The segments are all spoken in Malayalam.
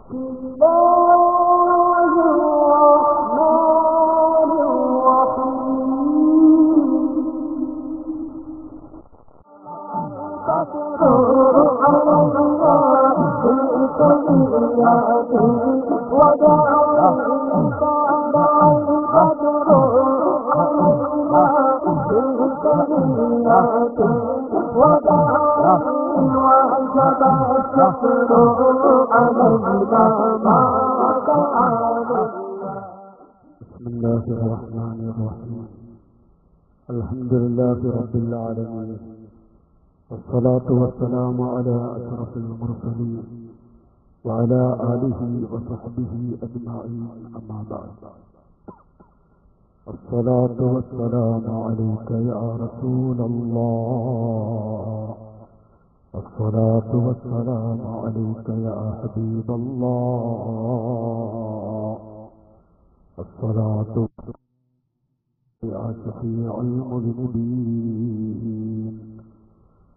بسم الله الرحمن الرحيم. الحمد لله رب العالمين، والصلاة والسلام على أشرف المرسلين وعلى آله وصحبه أجمعين، أما بعد. الصلاة والسلام عليك يا رسول الله، الصلاة والسلام عليك يا حبيب الله، الصلاة يا شفيع المذنبين.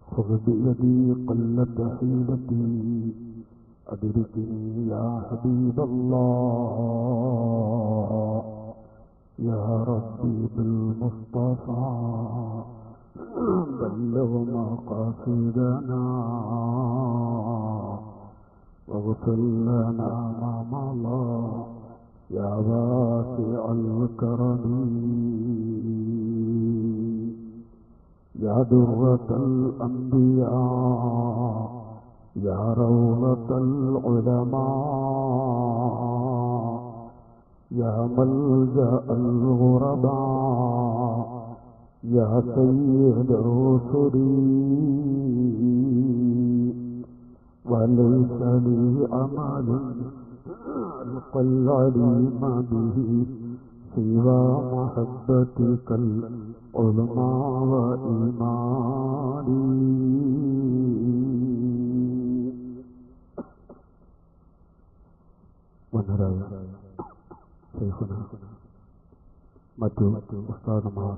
خذ بيدي قلت حيلتي أدركني يا حبيب الله، يا ربي بالمصطفى بلغ مقاصدنا واغفر لنا ما مضى يا واسع الكرم، يا درة الأنبياء يا روضة العلماء، يا ملجأ الغرباء، يا سيد الرسل. وليس لي عمل ألقى العليم به سوى محبتك العظمى وإيماني. ونرى شيخنا മറ്റു ഉസ്താദുമാർ,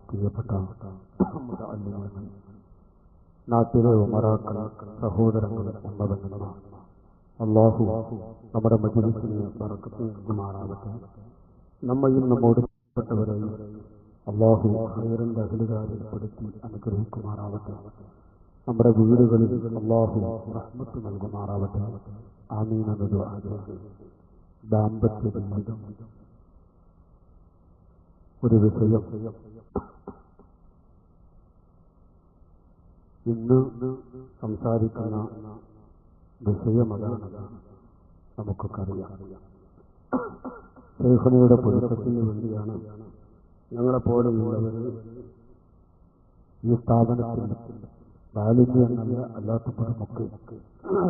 പ്രിയപ്പെട്ട മുതഅല്ലിമീങ്ങൾ, നാട്ടിലെ ഉമറാക്കൾ, സഹോദരങ്ങൾ, ഉമ്മതങ്ങൾ, അല്ലാഹു നമ്മുടെ മജ്‌ലിസിനെ ബറക്കത്ത് നൽകുമാറാകട്ടെ. നമ്മയും നമ്മോടുപ്പെട്ടവരെയും അല്ലാഹു ഖൈറിന്റെ അഹ്ലുകാരിൽ പെടുത്തി അനുഗ്രഹിക്കുമാറാകട്ടെ. നമ്മുടെ വീടുകളിൽ അല്ലാഹു റഹ്മത്ത് നൽകുമാറാകട്ടെ. ആമീൻ എന്ന് ദുആ ചെയ്യുന്നു. ദാമ്പത്യ ജീവിതം ഒരു വിഷയം. ഇന്ന് സംസാരിക്കുന്ന വിഷയമതാണ് നമുക്കൊക്കെ അറിയാം. ശൈഖുനയുടെ പൊരുത്തത്തിന് വേണ്ടിയാണ് ഞങ്ങളെപ്പോലെയുള്ളവർ ഈ സ്ഥാപനത്തിൽ ബാലിന്യങ്ങളല്ല അല്ലാത്തവരുമൊക്കെ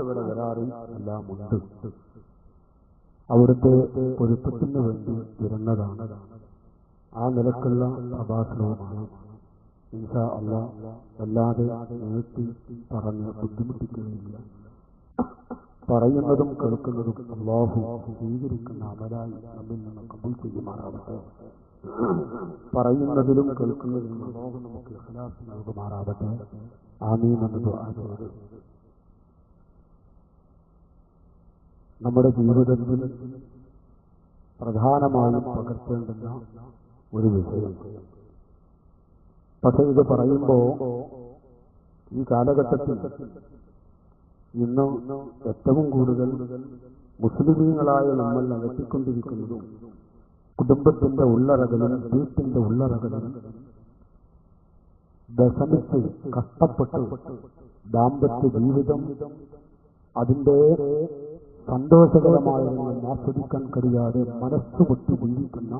ഇവിടെ വരാറും എല്ലാം ഉണ്ട്. അവിടുത്തെ പൊരുത്തത്തിന് വേണ്ടി വരുന്നതാണ്. ആ നിലക്കുള്ള പ്രഭാഷണവുമാണ്. ഇൻഷാ അല്ലാഹ് വല്ലാതെ നീട്ടി പറഞ്ഞ് ബുദ്ധിമുട്ടിക്കുകയില്ല. പറയുന്നതും കേൾക്കുന്നതും അല്ലാഹു സ്വീകരിക്കുന്ന അമലായി നമ്മിൽ നിന്ന് കബൂൽ ചെയ്യുമാറാവട്ടെ. പറയുന്നതിലും കേൾക്കുന്നതിലും അല്ലാഹു നമുക്ക് ഇഖ്ലാസ് നൽകുമാറാവട്ടെ. ആമീൻ എന്ന് ദുആ ചെയ്തു. നമ്മുടെ ജീവിതത്തിൽ പ്രധാനമായും പകർത്തേണ്ടുന്ന ഒരു വിഷയം. പക്ഷെ ഇത് പറയുമ്പോൾ ഈ കാലഘട്ടത്തിൽ ഇന്ന് ഏറ്റവും കൂടുതൽ മുസ്ലിമീങ്ങളായ നമ്മൾ അകറ്റിക്കൊണ്ടിരിക്കുന്നതും കുടുംബത്തിന്റെ ഉള്ളറകളിലും വീട്ടിന്റെ ഉള്ളറകളിലും ദശമിച്ച് കഷ്ടപ്പെട്ട് ദാമ്പത്യ ജീവിതം അതിൻ്റെ സന്തോഷകരമായതൊന്നും ആസ്വദിക്കാൻ കഴിയാതെ മനസ്സുപൊട്ടി ജീവിക്കുന്ന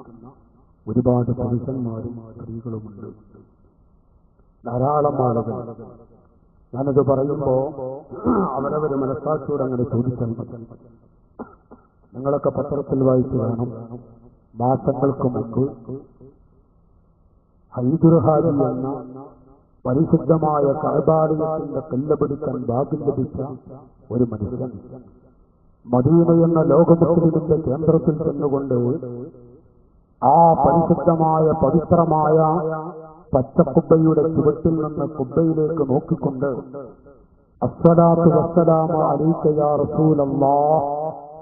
ഒരുപാട് പുരുഷന്മാരും സ്ത്രീകളുമുണ്ട്. ധാരാളം ആളുകൾ. ഞാനത് പറയുമ്പോ അവരവര് മനസ്സാക്ഷിയോട് അങ്ങനെ ചോദിച്ചാൽ മതി. നിങ്ങളൊക്കെ പത്രത്തിൽ വായിച്ചു കാണും. മാസങ്ങൾക്ക് മുമ്പ് ഹൈദുർഹാജി എന്ന പരിശുദ്ധമായ കഅബാലയത്തിന്റെ കല്ല് പിടിക്കാൻ ഭാഗ്യം ലഭിച്ച ഒരു മനുഷ്യൻ മദീന എന്ന ലോകമുസ്ലിമിന്റെ കേന്ദ്രത്തിൽ ചെന്നുകൊണ്ട് ആ പരിശുദ്ധമായ പവിത്രമായ പച്ചക്കുബ്ബയുടെ ചുവട്ടിൽ നിന്ന് കുബ്ബയിലേക്ക് നോക്കിക്കൊണ്ട് അസ്സലാത്തു വസ്സലാമു അലൈക യാ റസൂലല്ലാഹ്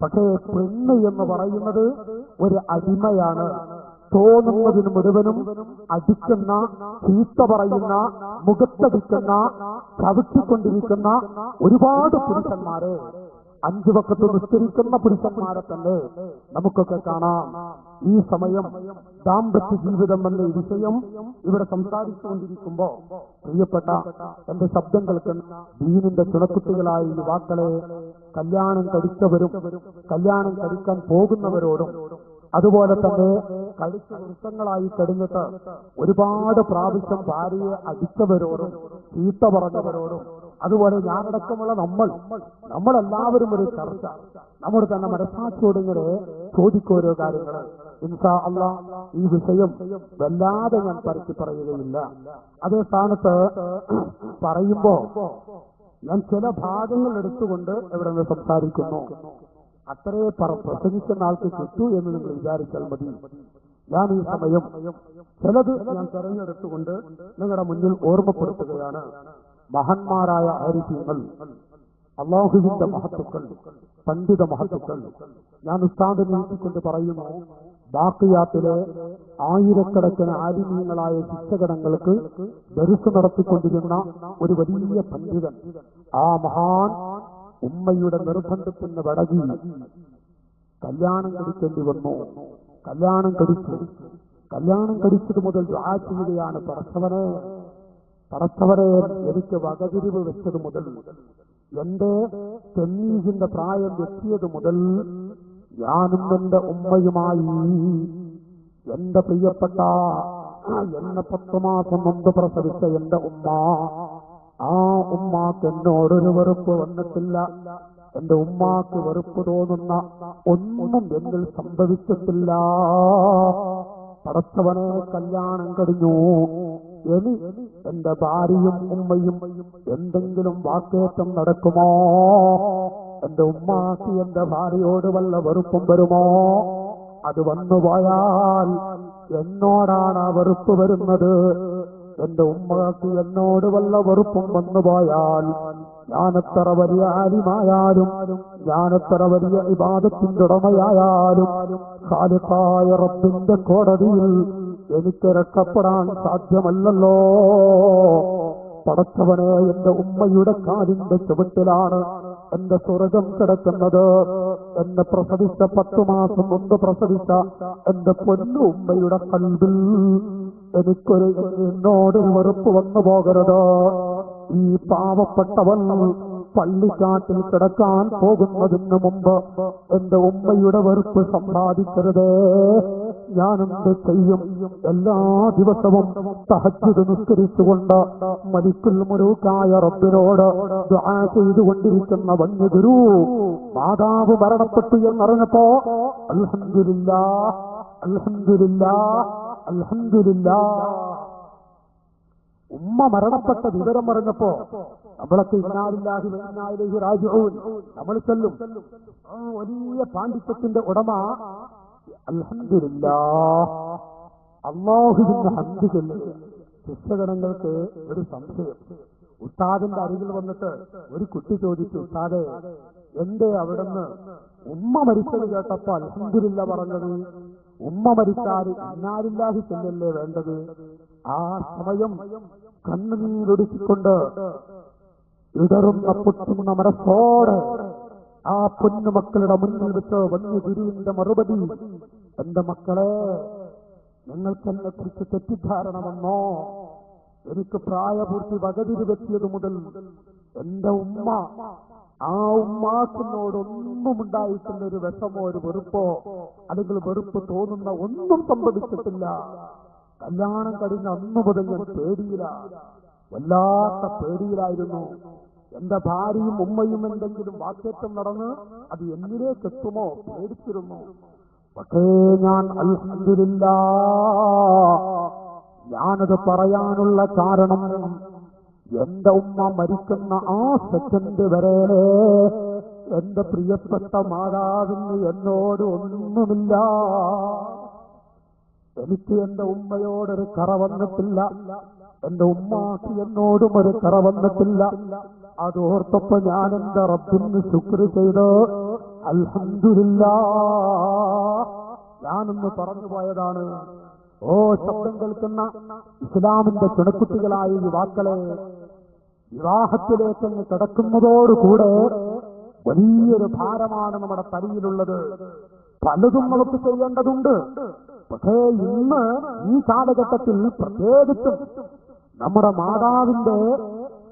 പക്ഷേ പെണ്ണ് എന്ന് പറയുന്നത് ഒരു അടിമയാണ്. തോന്നുന്നതിന് മുഴുവനും അടിക്കുന്ന, ചീത്ത പറയുന്ന, മുഖത്തടിക്കുന്ന, ചവിട്ടിക്കൊണ്ടിരിക്കുന്ന ഒരുപാട് പുരുഷന്മാരെ, 5 വക്ത് നിസ്കരിക്കുന്ന പുരുഷന്മാരെ തന്നെ നമുക്കൊക്കെ കാണാം. ഈ സമയം ദാമ്പത്യ ജീവിതം എന്ന വിഷയം ഇവിടെ സംസാരിച്ചുകൊണ്ടിരിക്കുമ്പോ പ്രിയപ്പെട്ട എന്റെ ശബ്ദം കേൾക്കുന്ന ദീനിന്റെ ചുണക്കുട്ടികളായ യുവാക്കളെ, കല്യാണം കഴിച്ചവരും കല്യാണം കഴിക്കാൻ പോകുന്നവരോടും അതുപോലെ തന്നെ കഴിച്ച വൃത്തങ്ങളായി കഴിഞ്ഞിട്ട് ഒരുപാട് പ്രാവശ്യം ഭാര്യയെ അടിച്ചവരോടും ചീത്ത പറഞ്ഞവരോടും അതുപോലെ ഞാനടക്കമുള്ള നമ്മളെല്ലാവരും ഒരു ചർച്ച നമ്മുടെ തന്നെ മനസ്സാക്ഷിയോട് ഇങ്ങനെ ചോദിക്കോരോ കാര്യങ്ങൾ. ഇൻഷാ അല്ലാഹ് ഈ വിഷയം വല്ലാതെ ഞാൻ പരത്തി പറയുകയില്ല. അതേ സ്ഥാനത്ത് പറയുമ്പോ ഞാൻ ചില ഭാഗങ്ങൾ എടുത്തുകൊണ്ട് ഇവിടെ നിന്ന് സംസാരിക്കുന്നു. അത്രേ പ്രസംഗിക്കുന്ന ആൾക്ക് കിട്ടൂ എന്ന് നിങ്ങൾ വിചാരിച്ചാൽ മതി. ഞാൻ ഈ സമയം ചിലത് ഞാൻ തെരഞ്ഞെടുത്തുകൊണ്ട് നിങ്ങളുടെ മുന്നിൽ ഓർമ്മപ്പെടുത്തുകയാണ്. മഹാന്മാരായ ആരിഫീങ്ങൾ, അല്ലാഹുവിന്റെ മഹത്തുക്കൾ, പണ്ഡിത മഹത്തുക്കൾ. ഞാൻ ഉസ്താദ് നീട്ടിക്കൊണ്ട് പറയുന്നു, ബാക്കിയാത്തിലെ ആയിരക്കണക്കിന് ആലിമീങ്ങളായ ശിക്ഷകടങ്ങൾക്ക് ദർസ് നടത്തിക്കൊണ്ടിരുന്ന ഒരു വലിയ പണ്ഡിതൻ, ആ മഹാൻ ഉമ്മയുടെ നിർബന്ധത്തിന് വടകി കല്യാണം കഴിക്കേണ്ടി വന്നു. കല്യാണം കഴിച്ചത് മുതൽ ദുആ ചെയ്യുകയാണ്, പടച്ചവനെ എനിക്ക് വകതിരിവ് വെച്ചത് മുതൽ, എന്റെ തെന്നീസിന്റെ പ്രായം എത്തിയത് മുതൽ ഞാനും എന്റെ ഉമ്മയുമായി, എന്റെ പ്രിയപ്പെട്ട എന്നെ 10 മാസം മുമ്പ് പ്രസവിച്ച എന്റെ ഉമ്മ, ആ ഉമ്മാക്ക് എന്നോടൊരു വെറുപ്പ് വന്നിട്ടില്ല. എന്റെ ഉമ്മാക്ക് വെറുപ്പ് തോന്നുന്ന ഒന്നും എന്നിൽ സംഭവിച്ചിട്ടില്ല. പടച്ചവനെ കല്യാണം കഴിഞ്ഞു, ഇനി എന്റെ ഭാര്യയും ഉമ്മയും എന്തെങ്കിലും വാക്കേറ്റം നടക്കുമോ? എന്റെ ഉമ്മാക്ക് എന്റെ ഭാര്യയോട് വല്ല വെറുപ്പും വരുമോ? അത് വന്നുപോയാൽ എന്നോടാണ് ആ വെറുപ്പ് വരുന്നത്. എന്റെ ഉമ്മക്ക് എന്നോട് വല്ല വെറുപ്പും വന്നുപോയാൽ ഞാനെത്ര വലിയ ആലിമായാലും, ഞാനെത്ര വലിയ ഇബാദത്തിന്റെ ഉടമയായാലും ഖാലിഖായ റബ്ബിന്റെ കോടതിയിൽ എനിക്ക് രക്ഷപ്പെടാൻ സാധ്യമല്ലല്ലോ. പടച്ചവനെ, എന്റെ ഉമ്മയുടെ കാലിന്റെ ചുവട്ടിലാണ് എന്റെ സ്വർഗം കിടക്കുന്നത്. എന്നെ പ്രസവിച്ച 10 മാസം മുമ്പ് പ്രസവിച്ച എന്റെ പൊന്നു ഉമ്മയുടെ കൽബിൽ എന്നോടൊരു വെറുപ്പ് വന്നു പോകരുത്. ഈ പാവപ്പെട്ടവൻ പള്ളിക്കാട്ടിൽ കിടക്കാൻ പോകുന്നതിന് മുമ്പ് എന്റെ ഉമ്മയുടെ വെറുപ്പ് സമ്പാദിക്കരുത്. ഞാനെന്ത് ചെയ്യും? എല്ലാ ദിവസവും തഹജ്ജുദ് നിസ്കരിച്ചുകൊണ്ട് മലിക്കുൽ മുലൂക്കായ റബ്ബിനോട് ദുആ ചെയ്തുകൊണ്ടിരിക്കുന്ന വന്യഗുരു മാതാവ് മരണപ്പെട്ടു എന്നറിഞ്ഞപ്പോ അൽഹംദുലില്ലാഹ്, അൽഹംദുലില്ലാഹ്, അൽഹംദുലില്ലാഹ്, ഉമ്മ മരണപ്പെട്ട വിവരം അറിഞ്ഞപ്പോ നമ്മളൊക്കെ ഇന്നാലില്ലാഹി വ ഇന്നാ ഇലൈഹി റാജിഊൻ നമ്മൾ ചൊല്ലും. ആ വലിയ പാണ്ഡിത്യത്തിന്റെ ഉടമ അൽഹംദുലില്ലാഹ്, അല്ലാഹുവിന്റെ ഹംദ് ചൊല്ലുക. ശിക്ഷകണങ്ങൾക്ക് ഒരു സംശയം. ഉസ്താദിന്റെ അരികിൽ വന്നിട്ട് ഒരു കുട്ടി ചോദിച്ചു, ഉസ്താദേ, എന്തേ അവിടുന്ന് ഉമ്മ മരിച്ചത് കേട്ടപ്പോ അൽഹംദുലില്ലാഹ് പറഞ്ഞത്? ഉമ്മ മരിച്ചാൽ ഇന്നാലില്ലാഹി ചൊല്ലല്ലേ വേണ്ടത്? ആ സമയം കണ്ണുനീരൊടുക്കിക്കൊണ്ട് ഇടറുന്ന പൊട്ടുന്ന മനസ്സോടെ ആ പൊന്നുമക്കളുടെ മുന്നിൽ വെച്ച് വന്യ ഗുരുവിന്റെ മറുപടി, എന്റെ മക്കളെ, നിങ്ങൾക്ക് എന്നെ കുറിച്ച് തെറ്റിദ്ധാരണ വന്നോ? എനിക്ക് പ്രായപൂർത്തി വകതിരി വെച്ചിയത് മുതൽ എന്റെ ഉമ്മ, ആ ഉമ്മാക്കിനോട് ഒന്നും ഉണ്ടായിട്ടുള്ള ഒരു വിഷമോ ഒരു വെറുപ്പോ അല്ലെങ്കിൽ വെറുപ്പ് തോന്നുന്ന ഒന്നും സംഭവിച്ചിട്ടില്ല. കല്യാണം കഴിഞ്ഞ അന്നു മുതൽ ഞാൻ വല്ലാത്ത പേടിയിലായിരുന്നു. എന്റെ ഭാര്യയും ഉമ്മയും എന്തെങ്കിലും വാക്കേറ്റം നടന്ന് അത് എന്നിലേക്ക് എത്തുമോ പേടിച്ചിരുന്നു. പക്ഷേ ഞാൻ അൽഹംദുലില്ലാഹ്, ഞാനത് പറയാനുള്ള കാരണം എന്റെ ഉമ്മ മരിക്കുന്ന ആ സെക്കൻഡ് വരെ എന്റെ പ്രിയപ്പെട്ട മാതാവിന് എന്നോട് ഒന്നുമില്ല. എനിക്ക് എന്റെ ഉമ്മയോടൊരു കറ വന്നിട്ടില്ല, എന്റെ ഉമ്മാക്ക് എന്നോടും ഒരു കറ വന്നിട്ടില്ല. അതോർത്തപ്പോ ഞാൻ എന്റെ റബ്ബിന് ശുക്ർ ചെയ്ത് അൽഹംദുലില്ലാഹ്, ഞാനൊന്ന് പറഞ്ഞു പോയതാണ്. ഓ ശബ്ദം കേൾക്കുന്ന ഇസ്ലാമിന്റെ ചുണക്കുട്ടികളായ യുവാക്കളെ, വിവാഹത്തിലേക്ക് കിടക്കുന്നതോടുകൂടെ വലിയൊരു ഭാരമാണ് നമ്മുടെ തലയിലുള്ളത്. പലതും നമുക്ക് ചെയ്യേണ്ടതുണ്ട്. പക്ഷേ ഇന്ന് ഈ കാലഘട്ടത്തിൽ പ്രത്യേകിച്ചും നമ്മുടെ മാതാവിന്റെ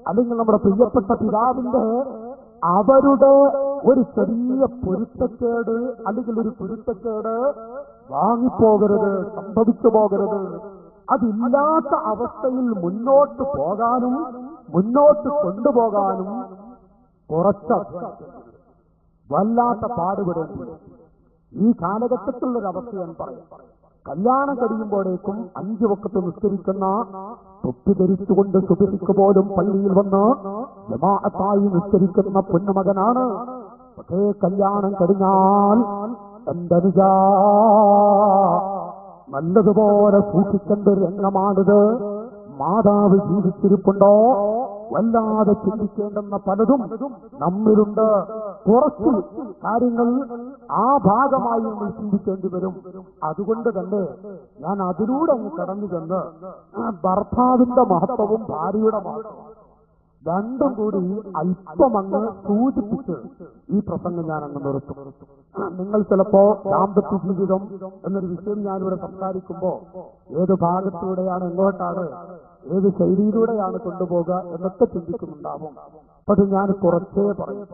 അല്ലെങ്കിൽ നമ്മുടെ പ്രിയപ്പെട്ട പിതാവിന്റെ അവരുടെ ഒരു ചെറിയ പൊരുത്തക്കേട് അല്ലെങ്കിൽ ഒരു പൊരുത്തക്കേട് വാങ്ങിപ്പോകരുത്, സംഭവിച്ചു പോകരുത്. അതില്ലാത്ത അവസ്ഥയിൽ മുന്നോട്ട് പോകാനും മുന്നോട്ട് കൊണ്ടുപോകാനും കുറച്ച് വല്ലാത്ത പാടുപെടേണ്ടി ഈ കാലഘട്ടത്തിലുള്ളൊരവസ്ഥയാണ് പറയും. കല്യാണം കഴിയുമ്പോഴേക്കും 5 വക്ത് നിസ്കരിക്കുന്ന, തൊപ്പി ധരിച്ചുകൊണ്ട് സുബഹിക്ക് പോലും പള്ളിയിൽ വന്ന് ജമാഅത്തായി നിസ്കരിക്കുന്ന പൊന്നുമകനാണ്. പക്ഷേ കല്യാണം കഴിഞ്ഞാൽ എന്തനുജാ നല്ലതുപോലെ സൂക്ഷിക്കേണ്ട രംഗമാണിത്. മാതാവ് ജീവിച്ചിരിപ്പുണ്ടോ? വല്ലാതെ ചിന്തിക്കേണ്ടെന്ന പലതും നമ്മിലുണ്ട്. കുറച്ച് കാര്യങ്ങൾ ആ ഭാഗമായി നമ്മൾ ചിന്തിക്കേണ്ടി വരും. അതുകൊണ്ട് തന്നെ ഞാൻ അതിലൂടെ അങ്ങ് കടന്നു ചെന്ന് ഭർത്താവിന്റെ മഹത്വവും ഭാര്യയുടെ മഹത്വവും രണ്ടും കൂടി അല്പം അങ്ങ് സൂചിപ്പിച്ച് ഈ പ്രസംഗം ഞാൻ അങ്ങ് നിർത്തും. നിങ്ങൾ ചിലപ്പോ ദാമ്പത്യ ജീവിതം എന്നൊരു വിഷയം ഞാനിവിടെ സംസാരിക്കുമ്പോ ഏത് ഭാഗത്തൂടെയാണ്, എങ്ങോട്ടാണ്, ഏത് ശൈലിയിലൂടെയാണ് കൊണ്ടുപോകുക എന്നൊക്കെ ചിന്തിക്കുന്നുണ്ടാവും. പക്ഷെ ഞാൻ കുറച്ചേ പറയും.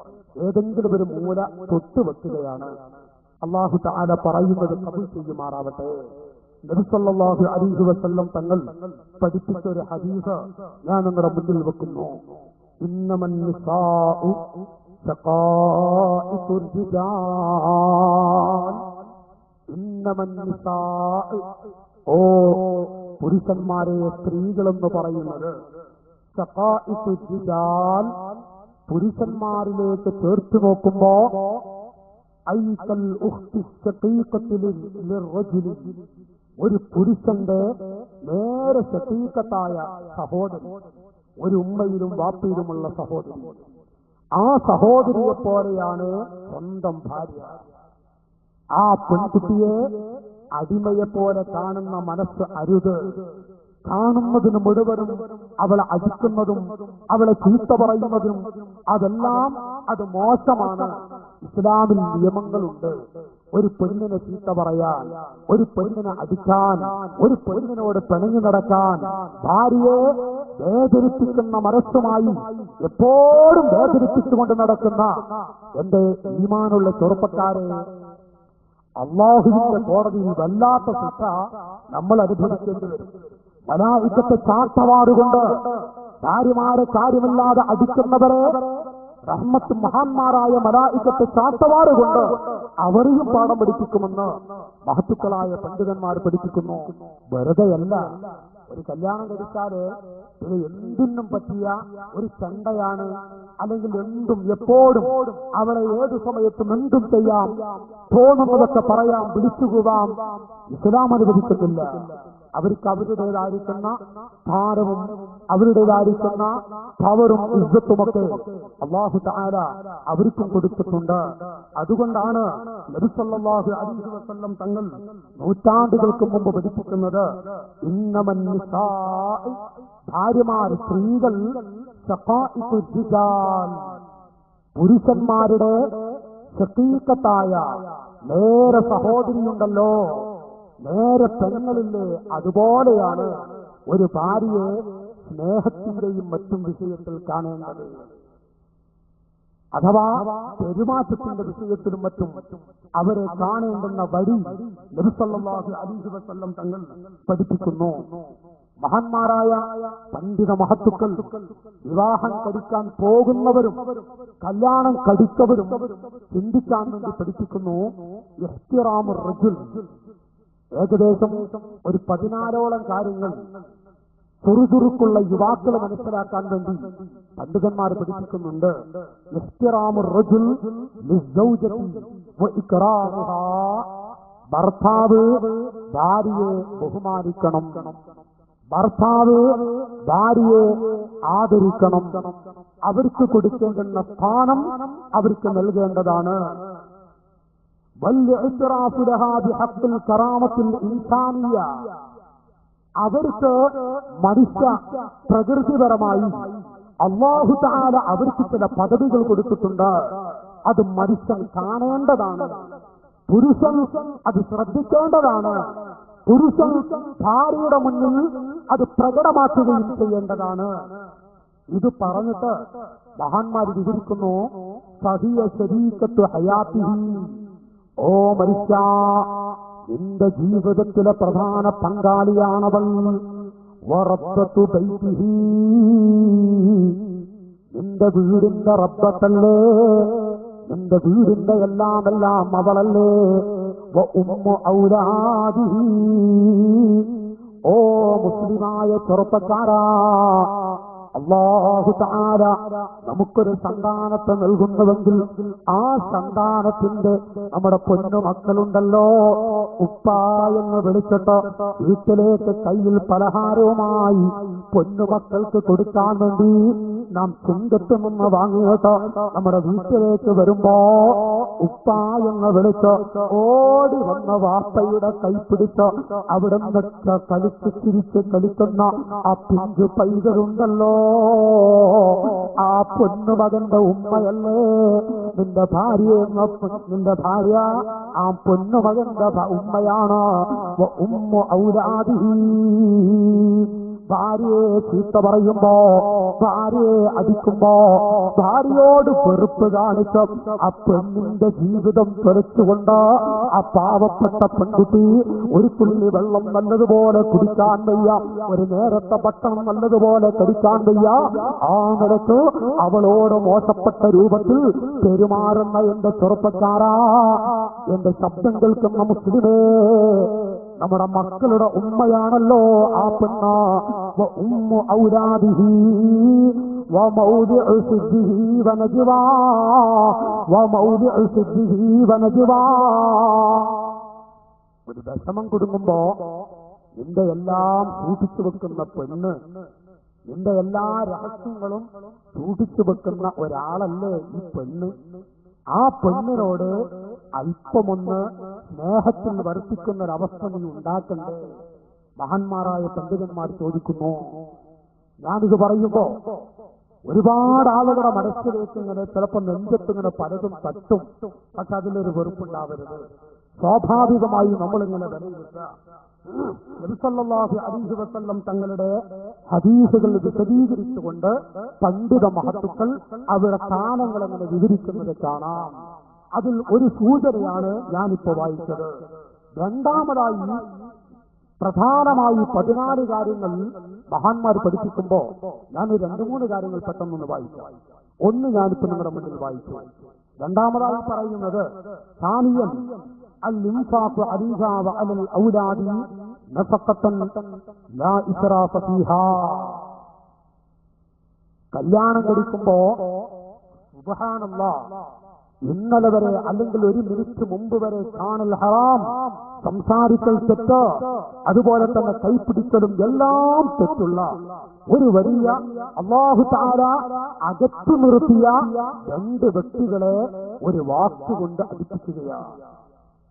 ഏതെങ്കിലും ഒരു മൂല തൊട്ടുവെക്കുകയാണ്. അല്ലാഹു തആല പറയുന്നത് കബൂൽ ചെയ്യുമാറാവട്ടെ. നബി സല്ലല്ലാഹു അലൈഹി വസല്ലം തങ്ങൾ പഠിപ്പിച്ച ഒരു ഹദീസ് ഞാൻ നിങ്ങളുടെ മുന്നിൽ വെക്കുന്നു. ഇന്നമൻ നിസാഉ ശഖാഇഖുർ റിജാൽ. ഇന്നമൻ നിസാഉ, ഓ പുരുഷന്മാരെ, സ്ത്രീകളെന്ന് പറയുന്നത് ശഖാഇഖുർ റിജാൽ, പുരുഷന്മാരിലേക്ക് ചേർത്ത് നോക്കുമ്പോ ഐകൽ ഉഖ്തി ശഖീഖത്തി ലിർറജുലി, ഒരു പുരുഷന്റെ നേരെ ശഖീഖത്തായ സഹോദരി, ഒരു ഉമ്മയിലും വാപ്പയിലുമുള്ള സഹോദരി. ആ സഹോദരിയെ പോലെയാണ് സ്വന്തം ഭാര്യ. ആ പെൺകുട്ടിയെ അടിമയെ പോലെ കാണുന്ന മനസ്സ് അരുത്. കാണുന്നതിന് മുഴുവനും അവളെ അടിക്കുന്നതും അവളെ ചീത്ത പറയുന്നതും അതെല്ലാം അത് മോശമാണ്. ഇസ്ലാമിൽ നിയമങ്ങളുണ്ട്. ഒരു പെണ്ണിനെ ചീത്ത പറയാൻ, ഒരു പെണ്ണിനെ അടിക്കാൻ, ഒരു പെണ്ണിനോട് പിണങ്ങി നടക്കാൻ, ഭാര്യയെ വേദനിപ്പിക്കുന്ന മനസ്സുമായി എപ്പോഴും വേദനിപ്പിച്ചുകൊണ്ട് നടക്കുന്ന എന്റെ ഈമാനുള്ള ചെറുപ്പക്കാരെ, അല്ലാഹുവിന്റെ കോടതിയിൽ വല്ലാത്ത ശിക്ഷ നമ്മൾ അനുഭവിക്കേണ്ടി വരും. മലായിക്കത്തെ ചാട്ടവാറുകൊണ്ട് ഭാര്യമാരെ കാര്യമില്ലാതെ അടിക്കുന്നവരെ റഹ്മത്ത് മഹാന്മാരായ മലായിക്കത്തെ ചാട്ടവാറുകൊണ്ട് അവരെയും പാഠം പഠിപ്പിക്കുമെന്ന് മഹത്തുക്കളായ പണ്ഡിതന്മാർ പഠിപ്പിക്കുന്നു. വെറുതെയല്ല. ഒരു കല്യാണം കഴിച്ചാല് ഇത് എന്തിനും പറ്റിയ ഒരു ചണ്ടയാണ്, അല്ലെങ്കിൽ എന്തും എപ്പോഴും അവളെ ഏതു സമയത്തും എന്തും ചെയ്യാം, തോന്നുന്നതൊക്കെ പറയാം, വിളിച്ചുകൂവാം. ഇസ്ലാം അനുവദിക്കുന്നില്ല. അവർക്ക് അവരുടേതായിരിക്കുന്ന ഭാരവും അവരുടേതായിരിക്കുന്ന പവറും ഇസ്സത്തുമൊക്കെ അല്ലാഹു തആല അവർക്കും കൊടുത്തിട്ടുണ്ട്. അതുകൊണ്ടാണ് നബി സല്ലല്ലാഹു അലൈഹി വസല്ലം തങ്ങൾ നൂറ്റാണ്ടുകൾക്ക് മുമ്പ് പഠിപ്പിക്കുന്നത് ഇന്നമൻ നിസാ, ഭാര്യമാർ, സ്ത്രീകൾ ശഖാഇഖുർ റിജാൽ, പുരുഷന്മാരുടെ ശഖീഖത്തായ നേരെ സഹോദരിയുണ്ടല്ലോ, നേരെ പെങ്ങളില്ലേ, അതുപോലെയാണ് ഒരു ഭാര്യയെ സ്നേഹത്തിന്റെയും മറ്റും വിഷയത്തിൽ കാണേണ്ടത്. അഥവാ പെരുമാറ്റത്തിന്റെ വിഷയത്തിലും മറ്റും അവരെ കാണേണ്ടുന്ന വഴി നബി സല്ലല്ലാഹു അലൈഹി വസല്ലം തങ്ങൾ പഠിപ്പിക്കുന്നു. മഹാന്മാരായ പണ്ഡിത മഹത്തുക്കൾ വിവാഹം കഴിക്കാൻ പോകുന്നവരും കല്യാണം കഴിച്ചവരും ചിന്തിക്കാൻ വേണ്ടി പഠിപ്പിക്കുന്നു. ഇഹ്തിറാമുർ റജുൽ, ഏകദേശം ഒരു 14ഓളം കാര്യങ്ങൾ ചുറുചുറുക്കുള്ള യുവാക്കളെ മനസ്സിലാക്കാൻ വേണ്ടി പണ്ഡിതന്മാർ പഠിപ്പിക്കുന്നുണ്ട്. ഇഹ്തിറാമുർ റജുൽ ലിസ്സൗജതി വഇക്റാമുഹാ, ഭർത്താവ് ഭാര്യയെ ബഹുമാനിക്കണം, ഭർത്താവ് ഭാര്യയെ ആദരിക്കണം, അവർക്ക് കൊടുക്കേണ്ടുന്ന സ്ഥാനം അവർക്ക് നൽകേണ്ടതാണ്. വൽഇഅ്തിറാഫു ലഹാ ബിഹഖ്ഖിൽ കറാമത്തിൽ ഇൻസാനിയ്യ. അവർക്ക് മനുഷ്യ പ്രകൃതിപരമായി അല്ലാഹു തആല അവർക്ക് ചില പദവികൾ കൊടുത്തിട്ടുണ്ട്. അത് മനുഷ്യൻ കാണേണ്ടതാണ്. പുരുഷൻ അത് ശ്രദ്ധിക്കേണ്ടതാണ്. പുരുഷൻ ഭാര്യയുടെ മുന്നിൽ അത് പ്രകടമാക്കുകയും ചെയ്യേണ്ടതാണ്. ഇത് പറഞ്ഞിട്ട് മഹാന്മാർ വിവരിക്കുന്നു, സഹിയ ശരീകത്തു ഹയാത്തിഹി, ഓ മനുഷ്യ, നിന്റെ ജീവിതത്തിലെ പ്രധാന പങ്കാളിയാണവൾ. വറബ്ബത്തു ബൈതിഹി, നിന്റെ വീടിന്റെ റബ്ബത്തല്ലേ, നിന്റെ വീടിന്റെ എല്ലാം അവളല്ലേ. വ ഉമ്മു ഔലാദിഹി, ഓ മുസ്ലിമായ ചെറുപ്പക്കാരാ, അല്ലാഹു തആല നമുക്കൊരു സന്താനത്തെ നൽകുന്നുവെങ്കിൽ ആ സന്താനത്തിന്റെ നമ്മുടെ പൊന്നു മക്കളുണ്ടല്ലോ, ഉപ്പ എന്ന് വിളിച്ചിട്ട് വീട്ടിലേക്ക് കയ്യിൽ പലഹാരവുമായി പൊന്നുമക്കൾക്ക് കൊടുക്കാൻ വേണ്ടി നാം ചുങ്കത്ത് നിന്ന് വാങ്ങിയിട്ട് നമ്മുടെ വീട്ടിലേക്ക് വരുമ്പോ ഉപ്പ എന്ന് വിളിച്ച് ഓടി വന്ന വാപ്പയുടെ കൈപ്പിടിച്ച് അവിടെ നിന്നൊക്കെ കളിച്ച് ചിരിച്ച് കളിക്കുന്ന ആ പിഞ്ചു പൈതലുണ്ടല്ലോ, ആ പൊന്നുമകന്റെ ഉമ്മയല്ലേ നിന്റെ ഭാര്യ. നിന്റെ ഭാര്യ ആ പൊന്നുമകന്റെ ഉമ്മയാണ്. ഉമ്മു ഔലാദിഹി, ഭാര്യയെ ചീത്ത പറയുമ്പോ, ഭാര്യയെ അടിക്കുമ്പോ, ഭാര്യയോട് വെറുപ്പ് കാണിച്ച് ആ പെണ്ണിന്റെ ജീവിതം തെളിച്ചുകൊണ്ട് ആ പാവപ്പെട്ട പെൺകുട്ടി ഒരു തുള്ളി വെള്ളം നല്ലതുപോലെ കുടിക്കാൻ വയ്യ, ഒരു നേരത്തെ ഭക്ഷണം നല്ലതുപോലെ കഴിക്കാൻ വയ്യ, ആ നിലക്ക് അവളോട് മോശപ്പെട്ട രൂപത്തിൽ പെരുമാറുന്ന എന്റെ ചെറുപ്പക്കാരാ, എന്റെ ശബ്ദം കേൾക്കുന്ന മുസ്ലിമേ, നമ്മുടെ മക്കളുടെ ഉമ്മയാണല്ലോ ആ പെണ്ണ. ഉമ്മു ഔലാദിഹി വമൗദിഉ സിദ്ദിഹി വനജ്വാ, വമൗദിഉ സിദ്ദിഹി വനജ്വാ. ഒരു വിഷമം കൊടുക്കുമ്പോ നിന്റെ എല്ലാം സൂക്ഷിച്ചു വെക്കുന്ന പെണ്ണ്, നിന്റെ എല്ലാ രഹസ്യങ്ങളും സൂക്ഷിച്ചു വെക്കുന്ന ഒരാളല്ലേ ഈ പെണ്ണ്. ആ പെണ്ണിനോട് അല്പമൊന്ന് സ്നേഹത്തിൽ വർത്തിക്കുന്ന ഒരവസ്ഥ നീ ഉണ്ടാക്കണ്ടേ? മഹാന്മാരായ പണ്ഡിതന്മാർ ചോദിക്കുന്നു. ഞാനിത് പറയുമ്പോ ഒരുപാട് ആളുകളുടെ മനസ്സിലേക്ക് ഇങ്ങനെ ചിലപ്പോ നെഞ്ചത്തിങ്ങനെ പലതും തട്ടും. പക്ഷെ അതിലൊരു വെറുപ്പുണ്ടാവരുത്. സ്വാഭാവികമായി നമ്മളിങ്ങനെ വിലയിരുത്തുക. നബി സല്ലല്ലാഹു അലൈഹി വസല്ലം തങ്ങളുടെ ഹദീസുകൾ വിശദീകരിച്ചുകൊണ്ട് പണ്ഡിത മഹത്തുക്കൾ അവരുടെ സ്ഥാനങ്ങൾ അങ്ങനെ വിവരിക്കുന്നത് കാണാം. അതിൽ ഒരു സൂചനയാണ് ഞാനിപ്പോ വായിച്ചത്. രണ്ടാമതായി പ്രധാനമായി 14 കാര്യങ്ങൾ മഹാന്മാർ പഠിപ്പിക്കുമ്പോ ഞാൻ 2-3 കാര്യങ്ങൾ പെട്ടെന്നൊന്ന് വായിച്ചു. ഒന്ന് ഞാനിപ്പോ നിങ്ങളുടെ മുന്നിൽ വായിച്ചു. രണ്ടാമതായി പറയുന്നത് സാനിയൻ അൽ-ഇൻഫാഖു അലൈഹാ വഅലൽ ഔലാദി നഫഖത്തൻ ലാ ഇസ്റാഫ ഫീഹാ. കല്യാണം കഴിക്കുമ്പോ സുബ്ഹാനല്ലാഹ് ഇന്നലെ വരെ അല്ലെങ്കിൽ ഒരു മിനിറ്റ് മുമ്പ് വരെ കാണൽ ഹറാം, സംസാരിക്കൽ തെറ്റ്, അതുപോലെ തന്നെ കൈപ്പിടിക്കലും എല്ലാം തെറ്റുള്ള ഒരു വലിയ അല്ലാഹു തആല അകത്തു നിർത്തിയ 2 വ്യക്തികളെ ഒരു വാക്കുകൊണ്ട് അടുപ്പിക്കുകയാണ്.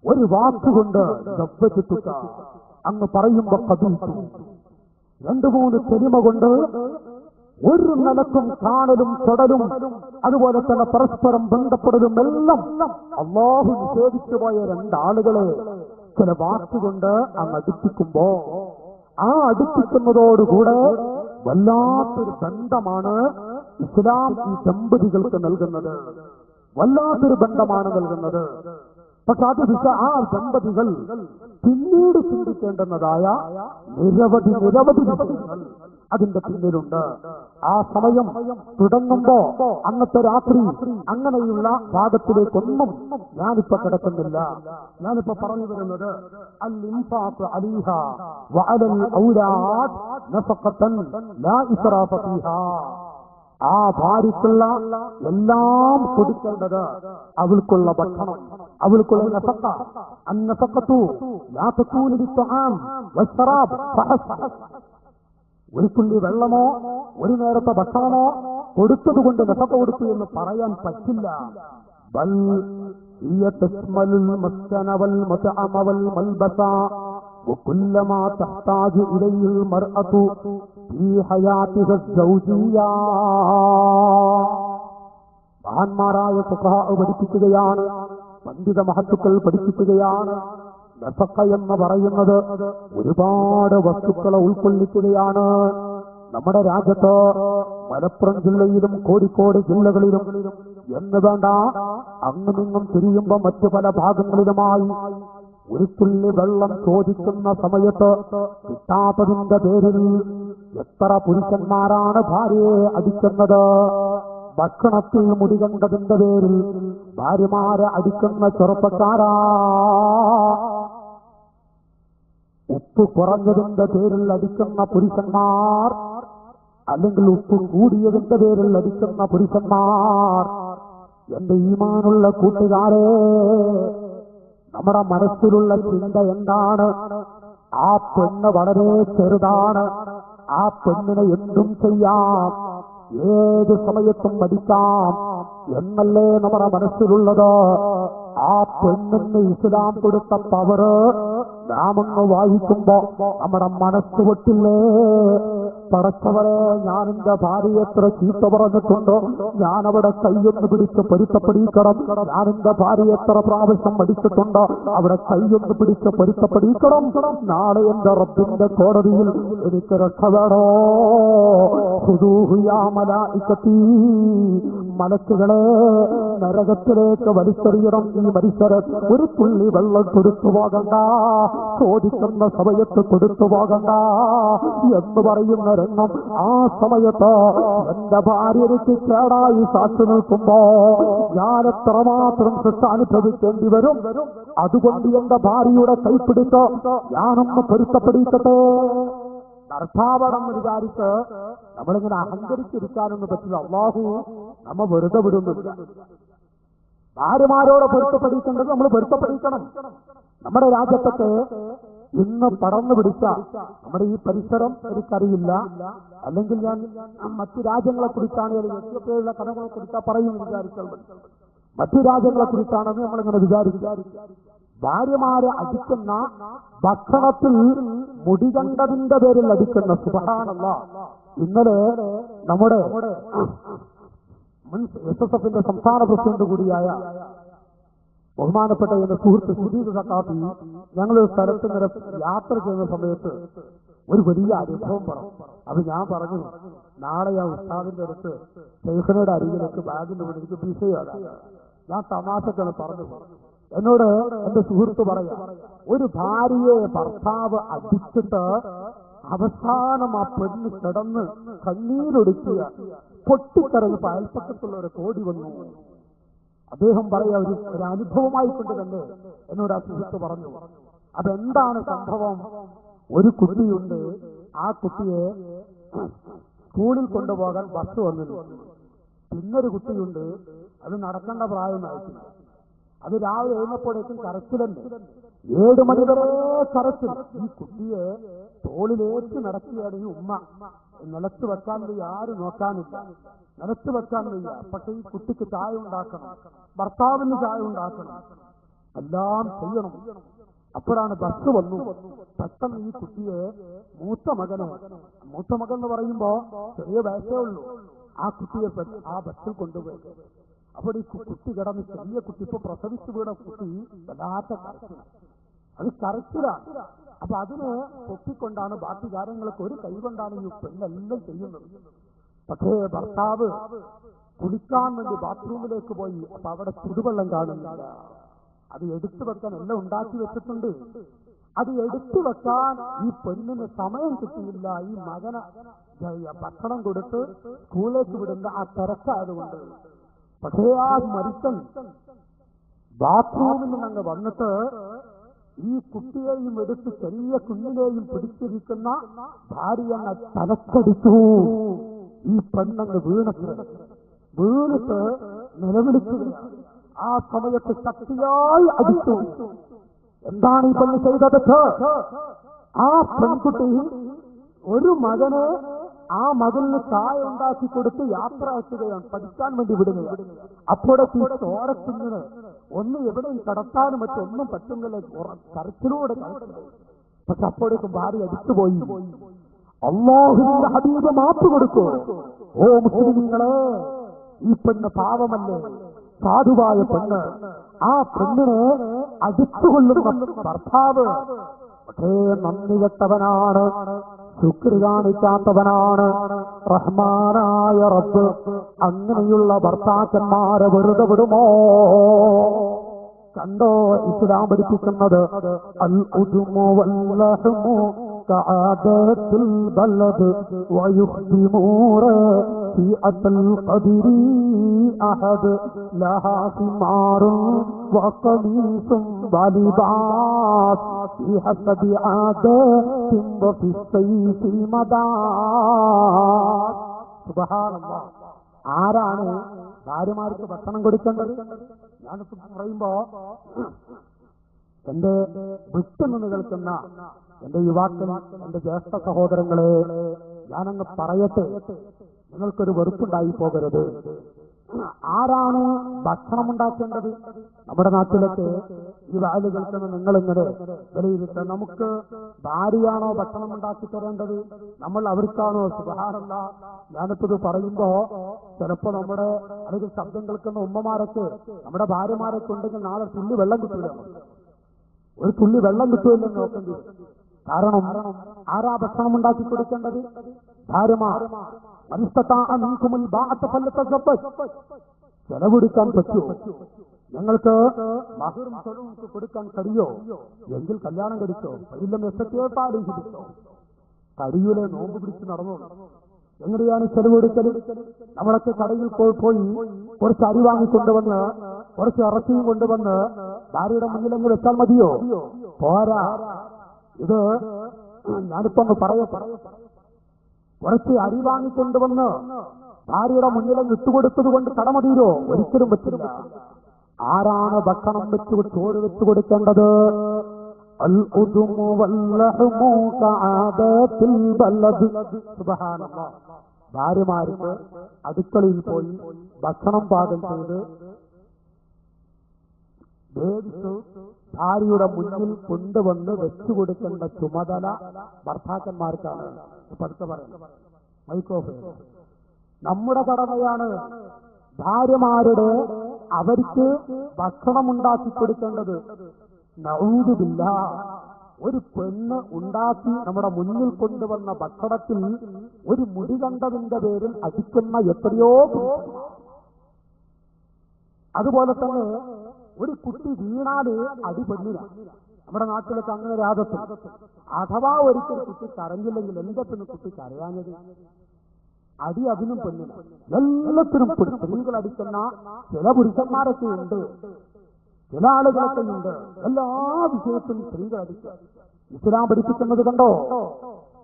ഒരു വാക്കുകൊണ്ട് ദബ്ബത്തുക അങ്ങ് പറയുമ്പോ കഥിച്ചു 2-3 തെളിമ കൊണ്ട് ഒരു നിലക്കും കാണലും തൊടലും അതുപോലെ തന്നെ പരസ്പരം ബന്ധപ്പെടലും എല്ലാം അല്ലാഹു നിഷേധിച്ചു പോയ 2 ആളുകളെ ചില വാക്കുകൊണ്ട് അങ്ങ് അടുപ്പിക്കുമ്പോ ആ അടുപ്പിക്കുന്നതോടുകൂടെ വല്ലാത്തൊരു ബന്ധമാണ് ഇസ്ലാം ഈ ദമ്പതികൾക്ക് നൽകുന്നത്. വല്ലാത്തൊരു ബന്ധമാണ് നൽകുന്നത്. പക്ഷെ അത് ആ ദമ്പതികൾ പിന്നീട് ചിന്തിക്കേണ്ടുന്നതായ നിരവധി വിഷയങ്ങൾ അതിന്റെ പിന്നിലുണ്ട്. ആ സമയം തുടങ്ങുമ്പോ അന്നത്തെ രാത്രി അങ്ങനെയുള്ള ഭാഗത്തിലേക്കൊന്നും ഞാനിപ്പോ കിടക്കുന്നില്ല. ഞാനിപ്പോ പറഞ്ഞു വരുന്നത് അൽ-ഇൻഫാഖു അലൈഹാ വഅലൽ ഔലാദ് നഫഖത്തൻ ലാ ഇസ്റാഫ ഫീഹാ. ആ ഭാര്യയ്ക്കുള്ള എല്ലാം കൊടുക്കേണ്ടത് അവൾക്കുള്ള ഭക്ഷണം, അവൾക്കുള്ള നഫഖ. അന്നഫഖതു ലാ തകൂനു ബിത്ത്ആം വശറാബ് ഫഹസ്ബ്. ഒരു തുള്ളി വെള്ളമോ ഒരു നേരത്തെ ഭക്ഷണമോ കൊടുത്തതുകൊണ്ട് നഫഖ കൊടുത്തു എന്ന് പറയാൻ പറ്റില്ല. ബൽ ഹിയ തശ്മലുൽ മസ്കന വൽ മത്അമ വൽ മൽബസ വകുല്ലമാ തഹ്താജു ഇലൈഹിൽ മർഅതു ഫീ ഹയാതിഹ സൗജിയ്യ. മഹാന്മാരായ ഫുഖഹാ പഠിപ്പിക്കുകയാണ്, പണ്ഡിത മഹത്തുക്കൾ പഠിപ്പിക്കുകയാണ്, നഫഖ എന്ന് പറയുന്നത് ഒരുപാട് വസ്തുക്കളെ ഉൾക്കൊള്ളിക്കുകയാണ്. നമ്മുടെ രാജ്യത്ത് മലപ്പുറം ജില്ലയിലും കോഴിക്കോട് ജില്ലകളിലും എന്ന് വേണ്ട അങ്ങുമിങ്ങും തിരിയുമ്പോ മറ്റു പല ഭാഗങ്ങളിലുമായി ഒരു തുള്ളി വെള്ളം ചോദിക്കുന്ന സമയത്ത് കിട്ടാത്തതിന്റെ പേരിൽ എത്ര പുരുഷന്മാരാണ് ഭാര്യയെ അടിക്കുന്നത്. ഭക്ഷണത്തിൽ മുടികണ്ടതിന്റെ പേരിൽ ഭാര്യമാരെ അടിക്കുന്ന ചെറുപ്പക്കാരാ. ഉപ്പ് കുറഞ്ഞതിന്റെ പേരിൽ അടിക്കുന്ന പുരുഷന്മാർ, അല്ലെങ്കിൽ ഉപ്പ് കൂടിയതിന്റെ പേരിൽ അടിക്കുന്ന പുരുഷന്മാർ. എന്റെ ഈമാനുള്ള കൂട്ടുകാരെ, നമ്മുടെ മനസ്സിലുള്ള ചിന്ത എന്താണ്? ആ പെണ്ണ് വളരെ ചെറുതാണ്, ആ പെണ്ണിനെ എന്തും ചെയ്യാം, ഏത് സമയത്തും മടിക്കാം എന്നല്ലേ നമ്മുടെ മനസ്സിലുള്ളത്. ആ പെണ്ണിന് ഇസ്ലാം കൊടുത്ത പവറ് നാമങ്ങ് വായിക്കുമ്പോ നമ്മുടെ മനസ്സ് പൊട്ടില്ലേ? പടച്ചവരെ, ഞാൻ എന്റെ ഭാര്യയെ എത്ര ചീത്ത പറഞ്ഞിട്ടുണ്ടോ, ഞാനവിടെ കൈയൊന്ന് പിടിച്ച് പൊരുത്തപ്പെടിക്കണം. ഞാൻ എന്റെ ഭാര്യയെ എത്ര പ്രാവശ്യം മടിച്ചിട്ടുണ്ടോ, അവിടെ കൈയൊന്ന് പിടിച്ച് പൊരുത്തപ്പെടിക്കണം. നാളെ എന്റെ റബ്ബിന്റെ കോടതിയിൽ എനിക്ക് രക്ഷപ്പെടോ. മലക്കുകളെ, നരകത്തിലേക്ക് വലിച്ചെറിയണം ഈ മനുഷ്യരെ. ഒരു തുള്ളി വെള്ളം കൊടുത്തു പോകണ്ട, ചോദിക്കുന്ന സമയത്ത് കൊടുത്തു പോകണ്ട എന്ന് പറയുന്ന രംഗം. ആ സമയത്ത് എന്റെ ഭാര്യ എനിക്ക് കേടായി സാക്ഷി നിൽക്കുമ്പോ ഞാൻ എത്രമാത്രം ശിക്ഷ അനുഭവിക്കേണ്ടി വരും. അതുകൊണ്ട് എന്റെ ഭാര്യയുടെ കൈപ്പിടിച്ച് ഞാനൊന്ന് പൊരുത്തപ്പെടിക്കട്ടെ. ഭർത്താവണം വിചാരിച്ച് നമ്മളിങ്ങനെ അഹങ്കരിച്ചിരിക്കാനൊന്നും പറ്റില്ല. അല്ലാഹു നമ്മ വെറുതെ വിടുന്നില്ല. ഭാര്യമാരോട് പൊരുത്തപ്പെടിക്കേണ്ടത് നമ്മൾ പൊരുത്തപ്പെടിക്കണം. നമ്മുടെ രാജ്യത്തൊക്കെ ഇന്ന് പടർന്നു പിടിച്ച നമ്മുടെ ഈ പരിസരം എനിക്കറിയില്ല, അല്ലെങ്കിൽ ഞാൻ മറ്റു രാജ്യങ്ങളെ കുറിച്ചാണ്, എത്യോപ്യയിലുള്ള കഥകളെ കുറിച്ചാണ് പറയുമെന്ന് വിചാരിച്ചത്. മറ്റു രാജ്യങ്ങളെ കുറിച്ചാണെന്ന് നമ്മളിങ്ങനെ വിചാരിക്കും. ഭാര്യമാരെ അടിക്കുന്ന, ഭക്ഷണത്തിൽ മുടികണ്ടതിന്റെ പേരിൽ അടിക്കുന്ന, സുബ്ഹാനല്ലാഹ്. ഇന്നലെ നമ്മുടെ മുൻ SSFന്റെ സംസ്ഥാന പ്രസിഡന്റ് കൂടിയായ ബഹുമാനപ്പെട്ട എന്റെ സുഹൃത്ത് സുദീദ് സഖാഫി ഞങ്ങളൊരു സ്ഥലത്ത് ഇങ്ങനെ യാത്ര ചെയ്യുന്ന സമയത്ത് ഒരു വലിയ അനുഭവം പറഞ്ഞു. അത് ഞാൻ പറഞ്ഞു, നാളെ ഞാൻ ഉസ്താദിന്റെ അടുത്ത് ശൈഖനയുടെ അരികിലേക്ക് ബാഗിന്റെ കൂടെ എനിക്ക് വിഷയമാണ്. ഞാൻ തമാശക്കാണ് പറഞ്ഞു. എന്നോട് എന്റെ സുഹൃത്ത് പറയാം, ഒരു ഭാര്യയെ ഭർത്താവ് അടിച്ചിട്ട് അവസാനം ആ പെണ്ണ് കിടന്ന് കണ്ണീരൊടുക്കുക, പൊട്ടിക്കരഞ്ഞപ്പോ അയൽപ്പക്കത്തുള്ള ഒരു കോടി വന്നു. അദ്ദേഹം പറയാ, ഒരു അനുഭവമായിക്കൊണ്ട് തന്നെ എന്നോട് ആ സുഹൃത്ത് പറഞ്ഞു. അതെന്താണ് സംഭവം? ഒരു കുട്ടിയുണ്ട്, ആ കുട്ടിയെ സ്കൂളിൽ കൊണ്ടുപോകാൻ ബസ് വന്നില്ല. പിന്നൊരു കുട്ടിയുണ്ട്, അത് നടക്കേണ്ട പ്രായമായിട്ടില്ല. അത് രാവിലെ എഴുന്നപ്പോഴേക്കും കരച്ചിലുണ്ട്, 7 മണി വരെ കരച്ചിൽ. ഈ കുട്ടിയെ തോളിലേക്ക് നടത്തിയാണ് ഈ ഉമ്മ. നിലത്ത് വെക്കാൻ വയ്യ, ആരും നോക്കാനില്ല, നിലത്ത് വെക്കാൻ വയ്യ. പക്ഷെ ഈ കുട്ടിക്ക് ചായ ഉണ്ടാക്കണം, ഭർത്താവിന് ചായ ഉണ്ടാക്കണം, എല്ലാം ചെയ്യണം. അപ്പോഴാണ് ബസ് വന്നു. പെട്ടെന്ന് ഈ കുട്ടിയെ മൂത്ത മകൻ എന്ന് പറയുമ്പോ ചെറിയ വയസ്സേ ഉള്ളൂ, ആ കുട്ടിയെ ആ ബസ്സിൽ കൊണ്ടുപോയി. അപ്പോൾ ഈ കുട്ടി കിടന്ന്, ചെറിയ കുട്ടി, ഇപ്പൊ പ്രസവിച്ചു വീണ കുട്ടി വല്ലാത്ത കരച്ചിൽ, അത് കരച്ചിലാണ്. അപ്പൊ അതിന് പൊക്കിക്കൊണ്ടാണ് ബാക്കി കാര്യങ്ങളൊക്കെ ഒരു കൈ കൊണ്ടാണ് ഈ പെണ്ണെല്ലാം ചെയ്യുന്നത്. പക്ഷേ ഭർത്താവ് കുളിക്കാൻ വേണ്ടി ബാത്റൂമിലേക്ക് പോയി. അപ്പൊ അവിടെ ചുടുവെള്ളം കാണുന്നില്ല. അത് എടുത്തു വെക്കാൻ എല്ലാം ഉണ്ടാക്കി വെച്ചിട്ടുണ്ട്. അത് എടുത്തു വെക്കാൻ ഈ പെണ്ണിന് സമയം കിട്ടിയില്ല. ഈ മകന് ഭക്ഷണം കൊടുത്ത് സ്കൂളിലേക്ക് വിടുന്ന ആ തിരക്കായതുകൊണ്ട്. പക്ഷേ ആ മനുഷ്യൻ ബാത്റൂമിൽ നിന്നങ്ങ് വന്നിട്ട് ഈ കുട്ടിയെയും എടുത്ത് ചെറിയ കുഞ്ഞിനെയും പിടിച്ചിരിക്കുന്ന ഭാര്യ തലക്കടിച്ചു. ഈ പെണ്ണങ്ങ് വീണിട്ട് നിലവിളിക്കുകയാണ്. ആ സമയത്ത് ശക്തിയായി അടിച്ചു. എന്താണ് ഈ പെണ്ണ് ചെയ്തത്? ആ പെൺകുട്ടി ഒരു മകനെ ആ മകന് ചായ ഉണ്ടാക്കി കൊടുത്ത് യാത്ര ആക്കുകയാണ്, പഠിക്കാൻ വേണ്ടി വിടുന്നത്. അപ്പോഴേക്ക് ചോരത്തിങ്ങനെ ഒന്ന് എവിടെയും കടത്താനും മറ്റൊന്നും പറ്റുന്നില്ല, കരച്ചിലൂടെ കടക്കുന്നത്. പക്ഷെ അപ്പോഴേക്കും ഭാര്യ അടുത്തുപോയി. അല്ലാഹുവിന്റെ ഹബീബ് മാപ്പ് കൊടുക്കൂ. ഓ മുസ്ലിമീങ്ങളെ, ഈ പെണ്ണ് പാവമല്ലേ, സാധുവായ പെണ്ണ്. ആ പെണ്ണിനെ അടുത്തുകൊള്ളുന്ന ഭർത്താവ് പക്ഷേ നന്ദി കെട്ടവനാണ്, ശുക്ർ കാണിക്കാത്തവനാണ്. റഹ്മാനായ റബ്ബ് അങ്ങനെയുള്ള ഭർത്താക്കന്മാരെ വെറുതെ വിടുമോ? കണ്ടോ ഇസ്ലാം പഠിപ്പിക്കുന്നത്? അൽ ഉദ്മു വല്ലഹ്മു കഅദത്തുൽ ബലദ് വയുഖ്ദിമൂറ ഫിഅത്തുൽ ഖദരി അഹദ് ലഹാ സിമാറുൻ വഖമീസും വലിബാസ് ഫിഹസബി ആദത്തിൻ വഫിസ്സൈഫി മദാസ്. സുബ്ഹാനല്ലാഹ്. ആരാണ് ഭാര്യമാർക്ക് ഭക്ഷണം കൊടുക്കേണ്ടത്? ഞാനിപ്പോ പറയുമ്പോ എന്റെ വിട്ടുനിന്ന് കേൾക്കുന്ന എന്റെ യുവാക്കൾ, എന്റെ ജ്യേഷ്ഠ സഹോദരങ്ങളെ, ഞാനങ്ങ് പറയട്ടെ, നിങ്ങൾക്കൊരു വെറുപ്പുണ്ടായി പോകരുത്. ആരാണ് ഭക്ഷണം ഉണ്ടാക്കേണ്ടത്? നമ്മുടെ നാട്ടിലൊക്കെ ഈ വാല് കേൾക്കുന്ന നിങ്ങളിങ്ങനെ വിലയിരുത്തുക, നമുക്ക് ഭാര്യയാണോ ഭക്ഷണം ഉണ്ടാക്കി തരേണ്ടത്, നമ്മൾ അവർക്കാണോ? സുബ്ഹാനല്ലാഹ്. ഞാനിപ്പത് പറയുമ്പോ ചിലപ്പോ നമ്മുടെ അല്ലെങ്കിൽ ശബ്ദം കേൾക്കുന്ന ഉമ്മമാരൊക്കെ നമ്മുടെ ഭാര്യമാരൊക്കെ ഉണ്ടെങ്കിൽ നാളെ തുള്ളി വെള്ളം കിട്ടില്ല, ഒരു തുള്ളി വെള്ളം കിട്ടുമല്ലെന്ന് നോക്കേണ്ടി വരും. കാരണം ആരാ ഭക്ഷണം ഉണ്ടാക്കി കൊടുക്കേണ്ടത്? ഭാര്യമാർ. ചെലവെടുക്കാൻ പറ്റുമോ? ഞങ്ങൾക്ക് മഹറും ചെലവും കൊടുക്കാൻ കഴിയോ? എങ്കിൽ കല്യാണം കഴിച്ചോ. ഇല്ലെന്ന് എത്രയോ കഴിയൂലെ, നോമ്പ് പിടിച്ച് നടന്നു. എങ്ങനെയാണ് ചെലവെടുക്കൽ? നമ്മളൊക്കെ കടയിൽ പോയി കുറച്ച് അരി വാങ്ങിക്കൊണ്ടുവന്ന് കുറച്ച് ഇറച്ചിയും കൊണ്ടുവന്ന് ഭാര്യയുടെ മുന്നിലെങ്കിൽ വെച്ചാൽ മതിയോ? പോരാ. ഇത് ഞാനിപ്പോ ഒന്ന് പറയട്ടെ. കുറച്ച് അരി വാങ്ങിക്കൊണ്ടുവന്ന് ഭാര്യയുടെ മുന്നിലും ഇട്ടുകൊടുത്തത് കൊണ്ട് കടമ തീരോ? ഒരിക്കലും പറ്റില്ല. ആരാണ് ഭക്ഷണം ചോറ് വെച്ചു കൊടുക്കേണ്ടത്? അൽ ഉദ്മു വല്ലഹ്മു കഅദത്തുൽ ബലദ്. സുബ്ഹാനല്ലാഹ്. ഭാര്യമാർക്ക് അടുക്കളയിൽ പോയി ഭക്ഷണം പാകം ചെയ്ത് വേവിച്ച് ഭാര്യയുടെ മുന്നിൽ കൊണ്ടുവന്ന് വെച്ചു കൊടുക്കേണ്ട ചുമതല ഭർത്താക്കന്മാർക്കാണ്. പതുക്കെ പറയുന്നത് മൈക്രോഫോൺ. നമ്മുടെ കടമയാണ് ഭാര്യമാരുടെ അവർക്ക് ഭക്ഷണം ഉണ്ടാക്കി കൊടുക്കേണ്ടത്. നഊദുബില്ല, ഒരു പെണ്ണ് ഉണ്ടാക്കി നമ്മുടെ മുന്നിൽ കൊണ്ടുവന്ന ഭക്ഷണത്തിൽ ഒരു മുടി കണ്ടതിന്റെ പേരിൽ അടിക്കുന്ന എത്രയോ. അതുപോലെ തന്നെ ഒരു കുട്ടി വീണാല് അടി പെണ്ണില്ല. നമ്മുടെ നാട്ടിലൊക്കെ അങ്ങനെ രാഗത്തും. അഥവാ ഒരിക്കൽ കുട്ടി കരഞ്ഞില്ലെങ്കിൽ എന്താ പിന്നെ കുട്ടി കരയാഞ്ഞത്? അടി അതിനും പെണ്ണില്ല. എല്ലാത്തിനും സ്ത്രീകൾ അടിക്കുന്ന ചില പുരുഷന്മാരൊക്കെ ഉണ്ട്, ചില ആളുകളൊക്കെ ഉണ്ട്. എല്ലാ വിഷയത്തിലും സ്ത്രീകൾ അടിക്കുക. ഇസ്ലാം പഠിപ്പിക്കുന്നത് കണ്ടോ?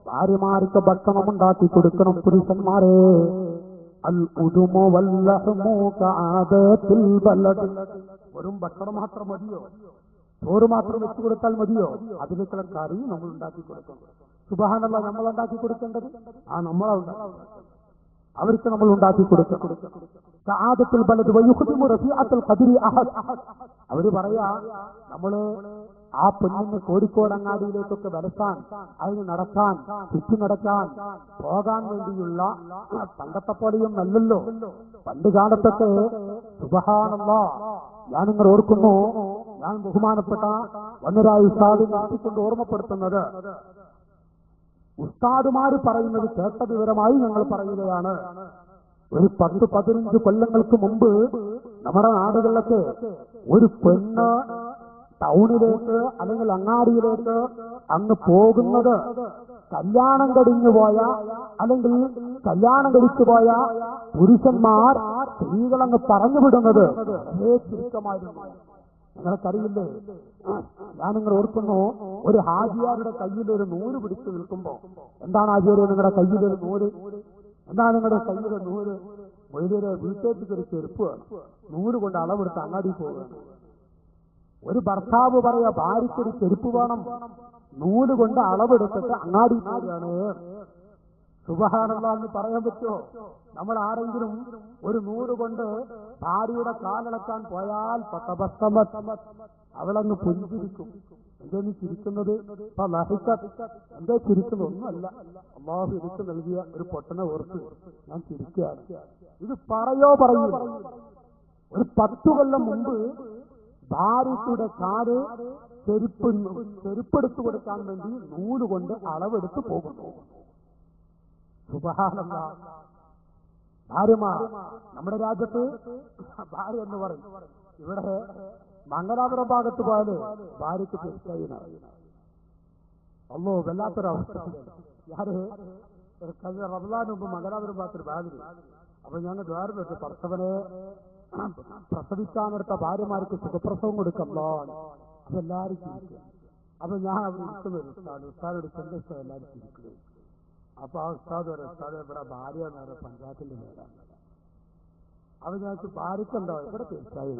ഭാര്യമാർക്ക് ഭക്ഷണം ഉണ്ടാക്കി കൊടുക്കണം പുരുഷന്മാരെ. അൽ ഉദ്മു വല്ലഹ്മു കഅദത്തുൽ ബലദ്. വെറും ഭക്ഷണം മാത്രം മതിയോ? ചോറ് മാത്രം വെച്ചു കൊടുത്താൽ മതിയോ? അതിനേക്കുള്ള കറി നമ്മൾ ഉണ്ടാക്കി കൊടുക്കണം. സുബ്ഹാനല്ലാഹ്. നമ്മൾ ഉണ്ടാക്കി കൊടുക്കേണ്ടത് അവർക്ക് നമ്മൾ ഉണ്ടാക്കി കൊടുക്കണം. കഅദത്തുൽ ബലദ് വയുഖ്ദിമു റഫീഅത്തുൽ ഖദരി അഹദ്. അവര് പറയാ, നമ്മള് ആ പെണ്ണിന് കോഴിക്കോട് അങ്ങാടിയിലേക്കൊക്കെ വരക്കാൻ, അതിന് നടക്കാൻ, ചുറ്റി നടക്കാൻ പോകാൻ വേണ്ടിയുള്ള പണ്ടത്തെ പോലെയും നല്ലല്ലോ. പണ്ട് കാലത്തൊക്കെ സുബ്ഹാനല്ലാഹ്, ഞാനിങ്ങനെ ഓർക്കുന്നു, ഞാൻ ബഹുമാനപ്പെട്ട വന്നരായ ഉസ്താദ് നടത്തിക്കൊണ്ട് ഓർമ്മപ്പെടുത്തുന്നത്, ഉസ്താദുമാര് പറയുന്നത് കേട്ട വിവരമായി ഞങ്ങൾ പറയുകയാണ്. ഒരു 10-15 കൊല്ലങ്ങൾക്ക് മുമ്പ് നമ്മുടെ നാടുകളിലൊക്കെ ഒരു പെണ്ണ് ടൗണിലേക്ക് അല്ലെങ്കിൽ അങ്ങാടിയിലേക്ക് അങ്ങ് പോകുന്നത് കല്യാണം കഴിഞ്ഞു പോയ അല്ലെങ്കിൽ കല്യാണം കഴിച്ചു പോയ പുരുഷന്മാർ സ്ത്രീകളങ്ങ് പറഞ്ഞു വിടുന്നത് വളരെ ചുരുക്കമായിരുന്നു. നിങ്ങൾക്കറിയില്ലേ? ഞാനിങ്ങൾ ഓർക്കുന്നു, ഒരു ഹാജിയാരുടെ കയ്യിൽ ഒരു നൂല് പിടിച്ചു നിൽക്കുമ്പോ, എന്താണ് ഹാജിയാരെ നിങ്ങളുടെ കയ്യിലൊരു നൂല്? എന്താണ് നിങ്ങളുടെ കയ്യിലെ നൂല്? വലിയൊരു വീട്ടേക്ക് ഒരു ചെരുപ്പ് നൂല് കൊണ്ട് അളവെടുത്ത് അങ്ങാടി പോവുകയാണ്. ഒരു ഭർത്താവ് പറയാ, ഭാര്യയ്ക്കൊരു ചെരുപ്പ് വേണം, നൂല് കൊണ്ട് അളവെടുത്തിട്ട് അങ്ങാടി പോവുകയാണ്. സുബ്ഹാനല്ലാഹ് എന്ന് പറയാൻ പറ്റുമോ? നമ്മൾ ആരെങ്കിലും ഒരു നൂറ് കൊണ്ട് ഭാര്യയുടെ കാലളക്കാൻ പോയാൽ അവളങ്ങ് പുഞ്ചിരിക്കും. എന്തോ നീ ചിരിക്കുന്നത്? എന്തോ ചിരിക്കുന്നത്? ഒന്നുമല്ല, അല്ലാഹു എനിക്ക് നൽകിയ ഒരു പൊട്ടനെ ഓർത്ത് ഞാൻ ചിരിക്കുകയാണ്. ഇത് പറയൂ. ഒരു 10 കൊല്ലം മുമ്പ് ഭാര്യയുടെ കാല് ചെരുപ്പെടുത്തു കൊടുക്കാൻ വേണ്ടി നൂല് കൊണ്ട് അളവെടുത്ത് പോകുന്നു. സുബ്ഹാനല്ലാഹ്. ഭാര്യമാർ നമ്മുടെ രാജ്യത്ത് ഭാര്യ എന്ന് പറയും. ഇവിടെ മംഗലാപുരം ഭാഗത്ത് പോയാല് ഭാര്യക്ക് തീർച്ചയായും അല്ലോ വല്ലാത്തൊരവസ്ഥ. ഞാന് കഴിഞ്ഞ റമദാന് മുമ്പ് മംഗലാപുരം ഭാഗത്തൊരു ഭാര്യ. അപ്പൊ ഞങ്ങൾ ദ്വാരം വെച്ച് ഭർത്തവനെ പ്രസവിക്കാനെടുത്ത ഭാര്യമാർക്ക് സുഖപ്രസവം കൊടുക്കല്ലോ. അതെല്ലാരും ചിരിക്കുക. അപ്പൊ ഞാൻ അവിടെ ഇരിക്കുന്നത് ഉസ്താദോട് ചെന്ന എല്ലാവരും ചിരിക്കുന്നത്. അപ്പൊ ആ ഉസ്താദ് ഇവിടെ ഭാര്യ എന്ന് പഞ്ചായത്തിന്റെ പേരാണ്. അത് ഞങ്ങൾക്ക് ഭാര്യക്കുണ്ടോ? ഇവിടെ തീർച്ചയായും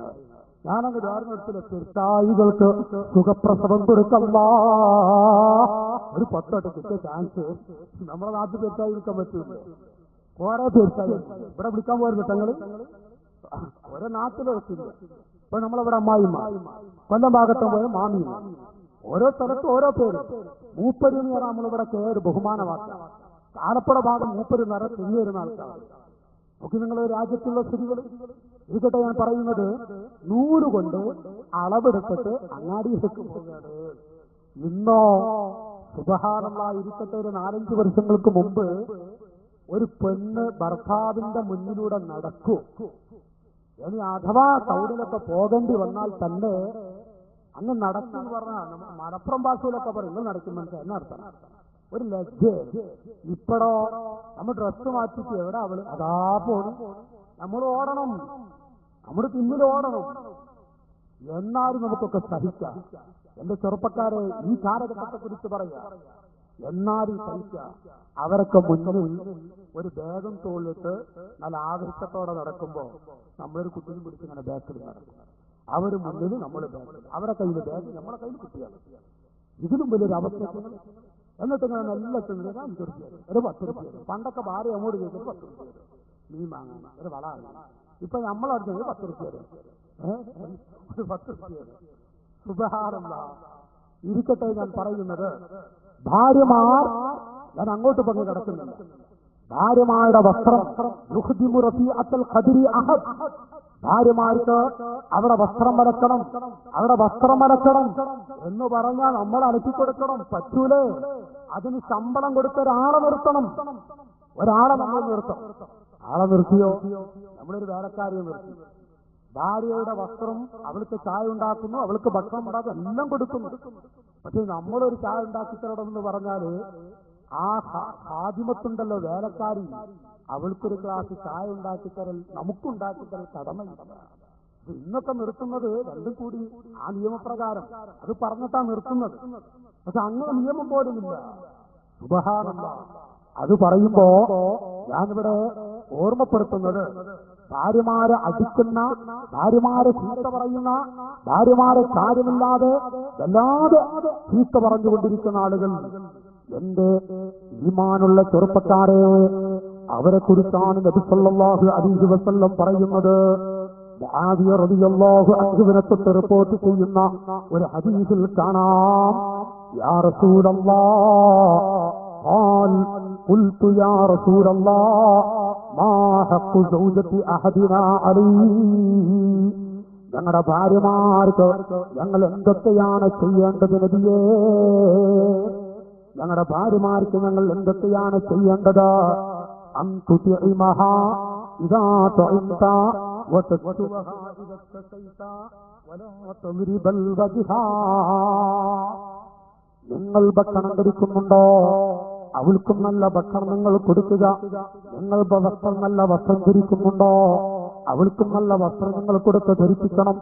ഞാനങ്ങ് ദ്വാരത്തിൽ തീർച്ചയായികൾക്ക് സുഖപ്രസവം കൊടുക്കല്ല. ഒരു 10 കിട്ടിയ ചാൻസ് നമ്മുടെ നാട്ടിൽ തീർച്ചയായി വിളിക്കാൻ പറ്റൂല്ലോ. കുറെ തീർച്ചയായും ഇവിടെ വിളിക്കാൻ പോയിരുന്നു തങ്ങള് ഓരോ നാട്ടിലെ വെച്ചില്ല. ഇപ്പൊ നമ്മളിവിടെ അമ്മായിമ്മ, കൊല്ലം ഭാഗത്തും പോയ മാമിയും, ഓരോ സ്ഥലത്തും ഓരോ പേര്. മൂപ്പര് എന്ന് പറഞ്ഞാൽ നമ്മളിവിടെ ഒരു ബഹുമാനമാക്കാം. ആലപ്പുഴ ഭാഗം മൂപ്പര് നിറ തിരിഞ്ഞു വരുന്ന ആൾക്കാരാണ്. നോക്കി നിങ്ങൾ രാജ്യത്തുള്ള സ്ഥിതികൾ ഇരിക്കട്ടെ. ഞാൻ പറയുന്നത് നൂറ് കൊണ്ട് അളവെടുത്തിട്ട് അങ്ങാടിയിലേക്ക് പോവുകയാണ്. ഇന്നോ സുബ്ഹാനല്ലാഹ് ഇരിക്കട്ടെ, ഒരു 4-5 വർഷങ്ങൾക്ക് മുമ്പ് ഒരു പെണ്ണ് ഭർത്താവിന്റെ മുന്നിലൂടെ നടക്കൂ. ഇനി അഥവാ സൗദിലൊക്കെ പോകേണ്ടി വന്നാൽ തന്നെ അങ്ങ് നടക്കും പറഞ്ഞാൽ മലപ്പുറം ഭാഷയിലൊക്കെ പറയും നടക്കും. മനസ്സിലായി എന്നർത്ഥം. ഒരു ലജ്ജ. ഇപ്പഴോ നമ്മൾ ഡ്രസ് മാറ്റിട്ട് എവിടെ അവള് അതാ പോണം. നമ്മൾ ഓടണം, നമ്മുടെ പിന്നിൽ ഓടണം. എന്നാലും നമുക്കൊക്കെ സഹിക്കാം. എന്റെ ചെറുപ്പക്കാരെ ഈ കാലഘട്ടത്തെ കുറിച്ച് പറയുക. എന്നാലും സഹിക്കാം. അവരൊക്കെ മുന്നിൽ ഒരു ബാഗും തോളിട്ട് നല്ല ആവേശത്തോടെ നടക്കുമ്പോ നമ്മളൊരു കുട്ടിയും പിടിച്ച് ഇങ്ങനെ ബാക്കിൽ നടക്കും. അവര് മുന്നിൽ നമ്മൾ ബാക്കിൽ, അവരുടെ കയ്യിൽ ബാഗ്, നമ്മുടെ കയ്യിൽ കുട്ടിയാണ്. ഇതിലും വലിയൊരു അവസ്ഥ. എന്നിട്ട് ഇങ്ങനെ നല്ല ചെന്ന് 5 രൂപ, ഒരു 10 രൂപ. പണ്ടൊക്കെ ഭാര്യ അങ്ങോട്ട് ചോദിച്ചത് 10 രൂപ മീൻ വാങ്ങാൻ, ഒരു വള. ഇപ്പൊ നമ്മളടുത്ത് 10 രൂപ, ഒരു 10 രൂപ. സുബ്ഹാനല്ലാഹ്. ഇരിക്കട്ടെ, ഞാൻ പറയുന്നത് ഭാര്യമാർ, ഞാൻ അങ്ങോട്ട് പറഞ്ഞു കിടക്കുന്നുണ്ട്. ഭാര്യമാരുടെ വസ്ത്രം ഭാര്യമാർക്ക് അവിടെ വസ്ത്രം വരക്കണം, അവിടെ വസ്ത്രം വരക്കണം എന്ന് പറഞ്ഞാൽ നമ്മൾ അലക്കിക്കൊടുക്കണം. പറ്റൂലേ? അതിന് ശമ്പളം കൊടുത്ത ഒരാളെ നിർത്തണം. ഒരാളെ നമ്മൾ നിർത്തണം. ആളെ നിർത്തിയോ? നമ്മളൊരു വേലക്കാരിയെ നിർത്തി. ഭാര്യയുടെ വസ്ത്രം, അവൾക്ക് ചായ ഉണ്ടാക്കുന്നു, അവൾക്ക് ഭക്ഷണം ഉണ്ടാക്കും, എല്ലാം കൊടുക്കുന്നു. പക്ഷെ നമ്മളൊരു ചായ ഉണ്ടാക്കി തരണമെന്ന് പറഞ്ഞാല് ആ ഹാദിമത്തുണ്ടല്ലോ വേലക്കാരി, അവൾക്കൊരു ഗ്ലാസ് ചായ ഉണ്ടാക്കിത്തരൽ, നമുക്കുണ്ടാക്കിത്തരൽ കടമയുണ്ട്. ഇന്നൊക്കെ നിർത്തുന്നത് രണ്ടും കൂടി ആ നിയമപ്രകാരം അത് പറഞ്ഞിട്ടാ നിർത്തുന്നത്. പക്ഷെ അങ്ങനെ നിയമം പോലുമില്ല. സുബ്ഹാനല്ലാഹ്. അത് പറയുമ്പോ ഞാനിവിടെ ഓർമ്മപ്പെടുത്തുന്നത്, ഭാര്യമാരെ അടിക്കുന്ന, ഭാര്യമാരെ ചീത്ത പറയുന്ന, ഭാര്യമാരെ കാര്യമില്ലാതെ വല്ലാതെ ചീത്ത പറഞ്ഞുകൊണ്ടിരിക്കുന്ന ആളുകൾ, എന്റെ ഈമാനുള്ള ചെറുപ്പക്കാരെ, അവരെ കുറിച്ചാണ് നബി സല്ലല്ലാഹു അലൈഹി വസല്ലം പറയുന്നത്. മുആവിയ റളിയല്ലാഹു അൻഹുവിനെ തൊട്ട് റിപ്പോർട്ട് ചെയ്യുന്ന ഒരു ഹദീസിൽ കാണാം, യാ റസൂലല്ലാഹ് ഖാൽ ഖുൽതു യാ റസൂലല്ലാഹ് മാ ഹഖ്ഖു സൗജത്തി അഹദിനാ അലൈഹി. ഞങ്ങളുടെ ഭാര്യമാർക്ക് ഞങ്ങൾ എന്തൊക്കെയാണ് ചെയ്യേണ്ടത് നബിയേ? ഞങ്ങളുടെ ഭാര്യമാർക്ക് ഞങ്ങൾ എന്തൊക്കെയാണ് ചെയ്യേണ്ടത്? നിങ്ങൾ ഭക്ഷണം കഴിക്കുന്നുണ്ടോ? അവൾക്കും നല്ല ഭക്ഷണം നിങ്ങൾ കൊടുക്കുക. നിങ്ങൾ വസ്ത്രം നല്ല വസ്ത്രം ധരിക്കുന്നുണ്ടോ? അവൾക്കും നല്ല വസ്ത്രം നിങ്ങൾ കൊടുത്ത് ധരിപ്പിക്കണം.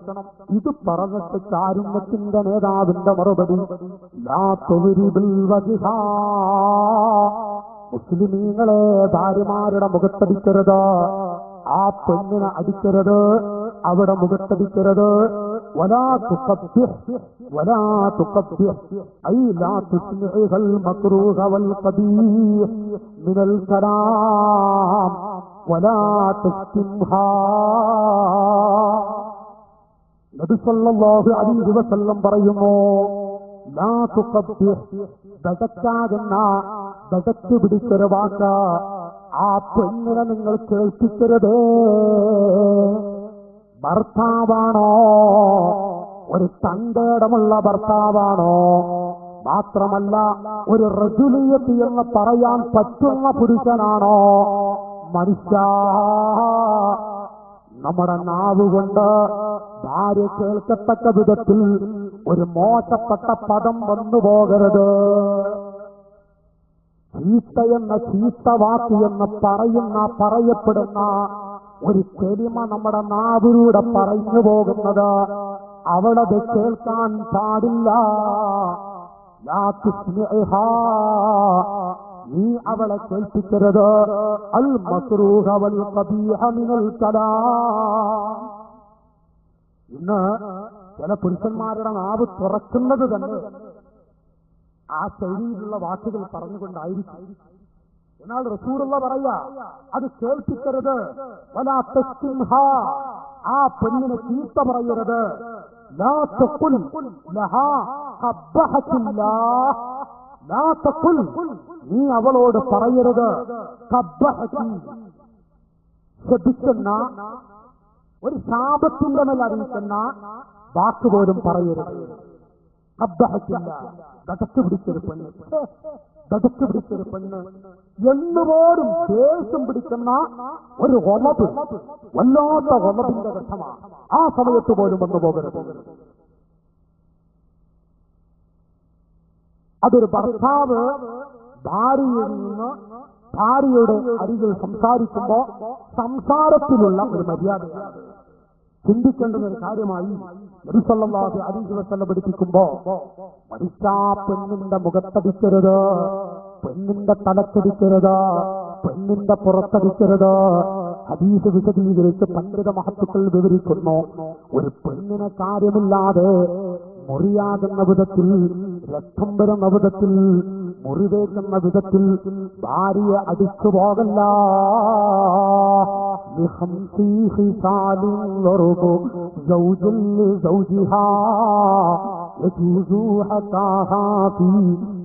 ഇത് പറഞ്ഞിട്ട് കാരുണ്യത്തിന്റെ നേതാവിന്റെ മറുപടി, മുസ്ലിമീങ്ങളെ ഭാര്യമാരുടെ മുഖത്തടിക്കരുത്, ആ പെണ്ണിനെ അടിക്കരുത്. അവിടെ മുഖത്തടിക്കരുത്. വലാ തുഖബ്ബിഹ് വലാ തുഖബ്ബിഹ് ഐ ലാ തുസ്മിഉൽ മക്റൂഹ വൽ ഖബീഹ് മിനൽ കലാം വലാ തസ്തിംഹാ. നബി സല്ലല്ലാഹു അലൈഹി വസല്ലം പറയുന്നു, ലാ തുഖബ്ബിഹ് ബദക്കാകുന്ന ബദക്ക് പിടിച്ചൊരു വാക്ക ആ പെണ്ണിനെ നിങ്ങൾ കേൾപ്പിക്കരുത്. ഭർത്താവാണോ, ഒരു തന്റേടമുള്ള ഭർത്താവാണോ, മാത്രമല്ല ഒരു റജുലിയത്ത് എന്ന് പറയാൻ പറ്റുന്ന പുരുഷനാണോ, മനുഷ്യ നമ്മുടെ നാവുകൊണ്ട് ഭാര്യ കേൾക്കത്തക്ക വിധത്തിൽ ഒരു മോശപ്പെട്ട പദം വന്നു പോകരുത്. ചീത്തയെന്ന ചീത്തവാക്ക് എന്ന് പറയപ്പെടുന്ന ഒരു കെലിമ നമ്മുടെ നാവിലൂടെ പറഞ്ഞു പോകുന്നത് അവളത് കേൾക്കാൻ പാടില്ല. ലാ തുസ്മിഉഹാ, നീ അവളെ കേൾപ്പിക്കരുത്. അൽ മക്റൂഹ വൽ ഖബീഹ മിനൽ കലാം. ഇന്ന് ചില പുരുഷന്മാരുടെ നാവ് തുറക്കുന്നത് തന്നെ ആ ശൈലിയിലുള്ള വാക്കുകൾ പറഞ്ഞുകൊണ്ടായിരിക്കും. എന്നാൽ റസൂലുള്ള പറയാ, അത് കേൾപ്പിക്കരുത്. വലാ തസ്തിംഹാ, ആ പെണ്ണിനെ ചീത്ത പറയരുത്. ലാ തഖുൽ ലഹാ ഖബ്ബഹകില്ലാഹ്, ലാ തഖുൽ, നീ അവളോട് പറയരുത് ഖബ്ബഹകി, ശപിക്കുന്ന ഒരു ശാപത്തിന്റെ മേൽ അറിയിക്കുന്ന വാക്ക് പോലും പറയരുത്. ഖബ്ബഹകില്ല, ദടക്ക് പിടിച്ചൊരു പെണ്ണ്, ദടക്ക് പിടിച്ചൊരു പെണ്ണ് എന്നുപോലും ദേഷ്യം പിടിക്കുന്ന ഒരു ഒളബ്, വല്ലാത്ത ഒളബിന്റെ ഘട്ടമാണ്. ആ സമയത്ത് പോലും വന്നു പോകരുത്. അതൊരു ഭർത്താവ് ഭാര്യയിൽ നിന്ന് ഭാര്യയുടെ അരികിൽ സംസാരിക്കുമ്പോ സംസാരത്തിലുള്ള ഒരു മര്യാദയാണ്. ചിന്തിക്കേണ്ടുന്ന ഒരു കാര്യമായി നബി സല്ലല്ലാഹു അലൈഹി വസല്ലം പഠിപ്പിക്കുമ്പോ, മനുഷ്യ പെണ്ണിന്റെ മുഖത്തടിക്കരുത്, പെണ്ണിന്റെ തലക്കടിക്കരുത്, പെണ്ണിന്റെ പുറത്തടിക്കരുത്. ഹദീസ് വിശദീകരിച്ച് പണ്ഡിത മഹത്തുക്കൾ വിവരിക്കുന്നു, ഒരു പെണ്ണിനെ കാര്യമില്ലാതെ മുറിയാകുന്ന വിധത്തിൽ, രക്തം വരുന്ന വിധത്തിൽ, മുറിവേക്കുന്ന വിധത്തിൽ ഭാര്യയെ അടിച്ചു പോകല്ല.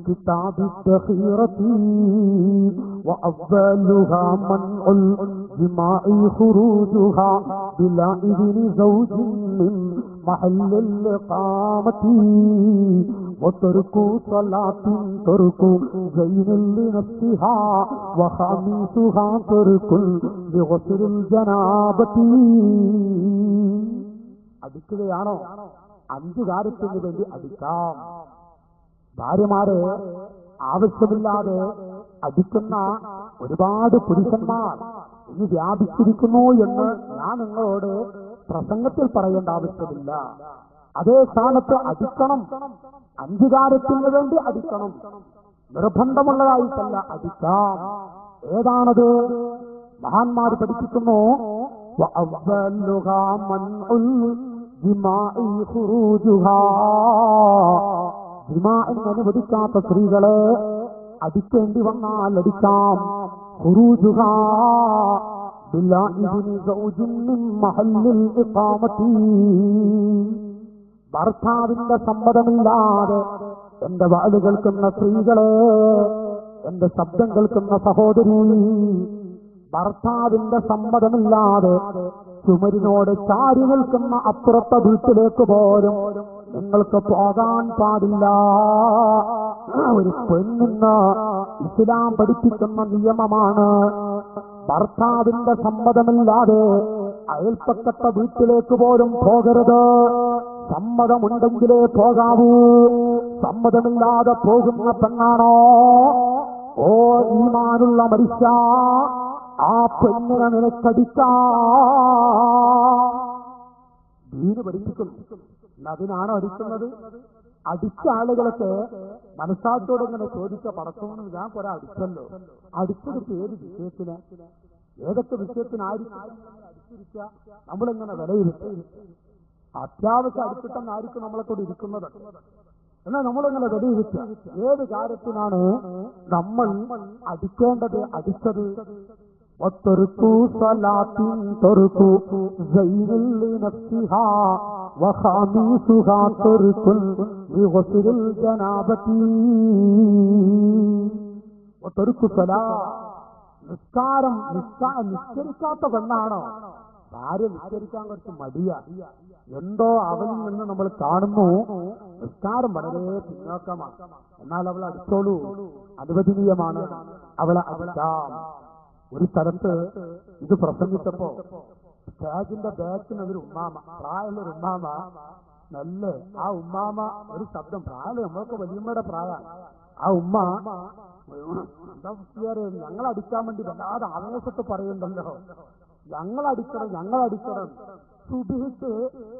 كتاب الذخيرة وأفضلها منع الجماع خروجها بلا إذن زوج من محل الإقامة وترك صلاة ترك زين لنفسها وخامسها ترك لغسل الجنابة. അടിക്കുകയാണോ? 5 കാര്യത്തിന് വേണ്ടി അടിക്കാം. ഭാര്യമാരെ ആവശ്യമില്ലാതെ അടിക്കുന്ന ഒരുപാട് പുരുഷന്മാർ ഇനി വ്യാപിച്ചിരിക്കുന്നു എന്ന് ഞാൻ നിങ്ങളോട് പ്രസംഗത്തിൽ പറയേണ്ട ആവശ്യമില്ല. അതേ സ്ഥാനത്ത് അടിക്കണം, 5 കാര്യത്തിന് വേണ്ടി അടിക്കണം, നിർബന്ധമുള്ളതായിട്ടല്ല അടിക്കാം. ഏതാണത്? മഹാന്മാർ പഠിപ്പിക്കുന്നു, അനുവദിക്കാത്ത സ്ത്രീകളെ അടിക്കേണ്ടി വന്നാൽ അടിക്കാം. ഖുറൂജുഹാ ബില്ലാ ഇദ്നി സൗജിൻ മിൻ മഹല്ലിൽ ഇഖാമത്തി, ഭർത്താവിന്റെ സമ്മതമില്ലാതെ എന്റെ വാല് കേൾക്കുന്ന സ്ത്രീകളെ, എന്റെ ശബ്ദം കേൾക്കുന്ന സഹോദരി, ഭർത്താവിന്റെ സമ്മതമില്ലാതെ ചുമരിനോട് ചാരി നിൽക്കുന്ന അപ്പുറത്തെ വീട്ടിലേക്ക് പോലും നിങ്ങൾക്ക് പോകാൻ പാടില്ല. ഒരു പെണ്ണിന് ഇസ്ലാം പഠിപ്പിക്കുന്ന നിയമമാണ്, ഭർത്താവിന്റെ സമ്മതമില്ലാതെ അയൽപ്പക്കത്തെ വീട്ടിലേക്ക് പോലും പോകരുത്. സമ്മതമുണ്ടെങ്കിലേ പോകാവൂ. സമ്മതമില്ലാതെ പോകുന്ന പെണ്ണാണോ, ഓ ഈമാനുള്ള മനുഷ്യ, ആ പെണ്ണിനെ നിനക്കടിക്കാം. ദീന് പഠിപ്പിക്കുന്നു. അതിനാണോ അടിക്കുന്നത്? അടിച്ച ആളുകളൊക്കെ മനസ്സാത്തോടെ ഇങ്ങനെ ചോദിച്ച പടക്കമെന്ന് ഞാൻ കുറെ അടിച്ചല്ലോ. അടിച്ചത് ഏത് വിഷയത്തിന്, ഏതൊക്കെ വിഷയത്തിനായിരിക്കും? നമ്മളിങ്ങനെ വിലയിരുത്തി അത്യാവശ്യം അടുത്തിട്ടെന്നായിരിക്കും നമ്മളെ കൂടി ഇരിക്കുന്നത്. എന്നാൽ നമ്മളിങ്ങനെ വിലയിരുത്തുക ഏത് കാര്യത്തിനാണ് നമ്മൾ അടിക്കേണ്ടത്, അടിച്ചത്. നിസ്കാരം നിസ്കരിക്കാത്ത പെണ്ണാണോ? ഭാര്യ നിസ്കരിക്കാൻ കുറച്ച് മടിയാ, എന്തോ അവനിൽ നിന്ന് നമ്മൾ കാണുന്നു. നിസ്കാരം വളരെ പിന്നോക്കമാണ്, എന്നാൽ അവൾ അടിച്ചോളൂ, അനുവദനീയമാണ്, അവളെ അടിക്കാം. ഒരു സ്ഥലത്ത് ഇത് പ്രസംഗിച്ചപ്പോ സ്റ്റേജിന്റെ ബാക്കിൽ ഒരു ഉമ്മാമ, പ്രായമുള്ള ഒരു ഉമ്മാമ, നല്ല ആ ഉമ്മാമ ഒരു ശബ്ദം, പ്രായം നമ്മൾക്ക് വലിയമ്മയുടെ പ്രായമാണ്. ആ ഉമ്മ എന്താ ഞങ്ങളടിക്കാൻ വേണ്ടി വല്ലാതെ ആവേശത്ത് പറയുന്നുണ്ടല്ലോ, ഞങ്ങളടിക്കണം ഞങ്ങളടിക്കണം. സുബിഹിക്ക്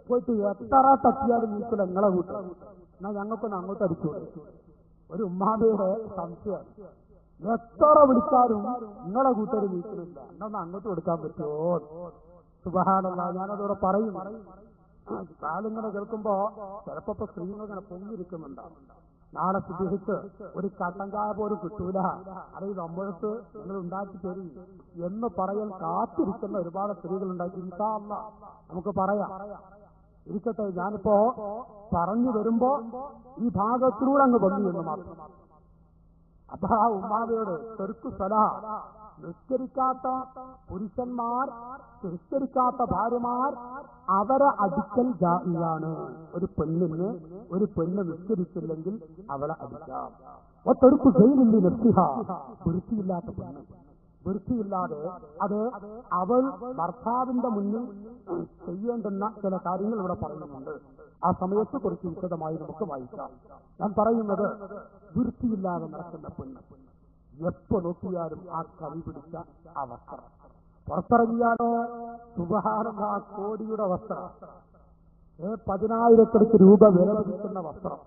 പോയിട്ട് എത്ര തട്ടിയാലും നീക്കില്ല നിങ്ങളെ കൂട്ടം, എന്നാ ഞങ്ങൾക്കൊന്ന് അങ്ങോട്ട് അടിച്ചു. ഒരു ഉമ്മാമയുടെ സംശയം, എത്ര വിളിച്ചാലും നിങ്ങളെ കൂട്ടര് നീക്കലില്ല, എന്നൊന്ന് അങ്ങോട്ട് കൊടുക്കാൻ പറ്റുമോ? സുബ്ഹാനല്ലാഹ്, ഞാനതോടെ പറയും. കാലിങ്ങനെ കേൾക്കുമ്പോ ചിലപ്പോ സ്ത്രീകൾ ഇങ്ങനെ പൊങ്ങിയിരിക്കുന്നുണ്ടാവും. നാളെ സുബിഹിക്ക് ഒരു കട്ടൻ ചായ പോലും കിട്ടൂല, അല്ലെങ്കിൽ നമ്മളടുത്ത് നിങ്ങൾ ഉണ്ടാക്കി തരും എന്ന് പറയാൻ കാത്തിരിക്കുന്ന ഒരുപാട് സ്ത്രീകളുണ്ടാക്കി. ഇൻഷാ അല്ലാഹ് നമുക്ക് പറയാം. ഇരിക്കട്ടെ, ഞാനിപ്പോ പറഞ്ഞു വരുമ്പോ ഈ ഭാഗത്തിലൂടെ അങ്ങ് വന്നു എന്ന് മാത്രം. അപ്പൊ ആ ഉമ്മാവയോട് തെറുക്കു സലാ, നിസ്കരിക്കാത്ത പുരുഷന്മാർ, നിസ്കരിക്കാത്ത ഭാര്യമാർ, അവരെ അടിക്കൽ ജായിയാണ്. ഒരു പെണ്ണ് നിസ്കരിച്ചില്ലെങ്കിൽ അവളെ അടിക്കാം. ഒത്തൊരുക്കു ജയിലിൽ നിർത്തിഹ, വൃത്തിയില്ലാത്ത പെണ്ണ്, വൃത്തിയില്ലാതെ അത് അവൾ ഭർത്താവിന്റെ മുന്നിൽ ചെയ്യേണ്ടുന്ന ചില കാര്യങ്ങൾ ഇവിടെ പറയുന്നുണ്ട്. ആ സമയത്ത് കുറച്ച് വിശദമായി നമുക്ക് വായിക്കാം. ഞാൻ പറയുന്നത്, വൃത്തിയില്ലാതെ നടക്കുന്ന പെണ്ണ് എപ്പോ നോക്കിയാലും ആ കവി പിടിച്ച ആ വസ്ത്രം പുറത്തിറങ്ങിയാലോ സുബ്ഹാനല്ലാഹ്, കോടിയുടെ വസ്ത്രം, 10,000 രൂപ വില പിടിക്കുന്ന വസ്ത്രം.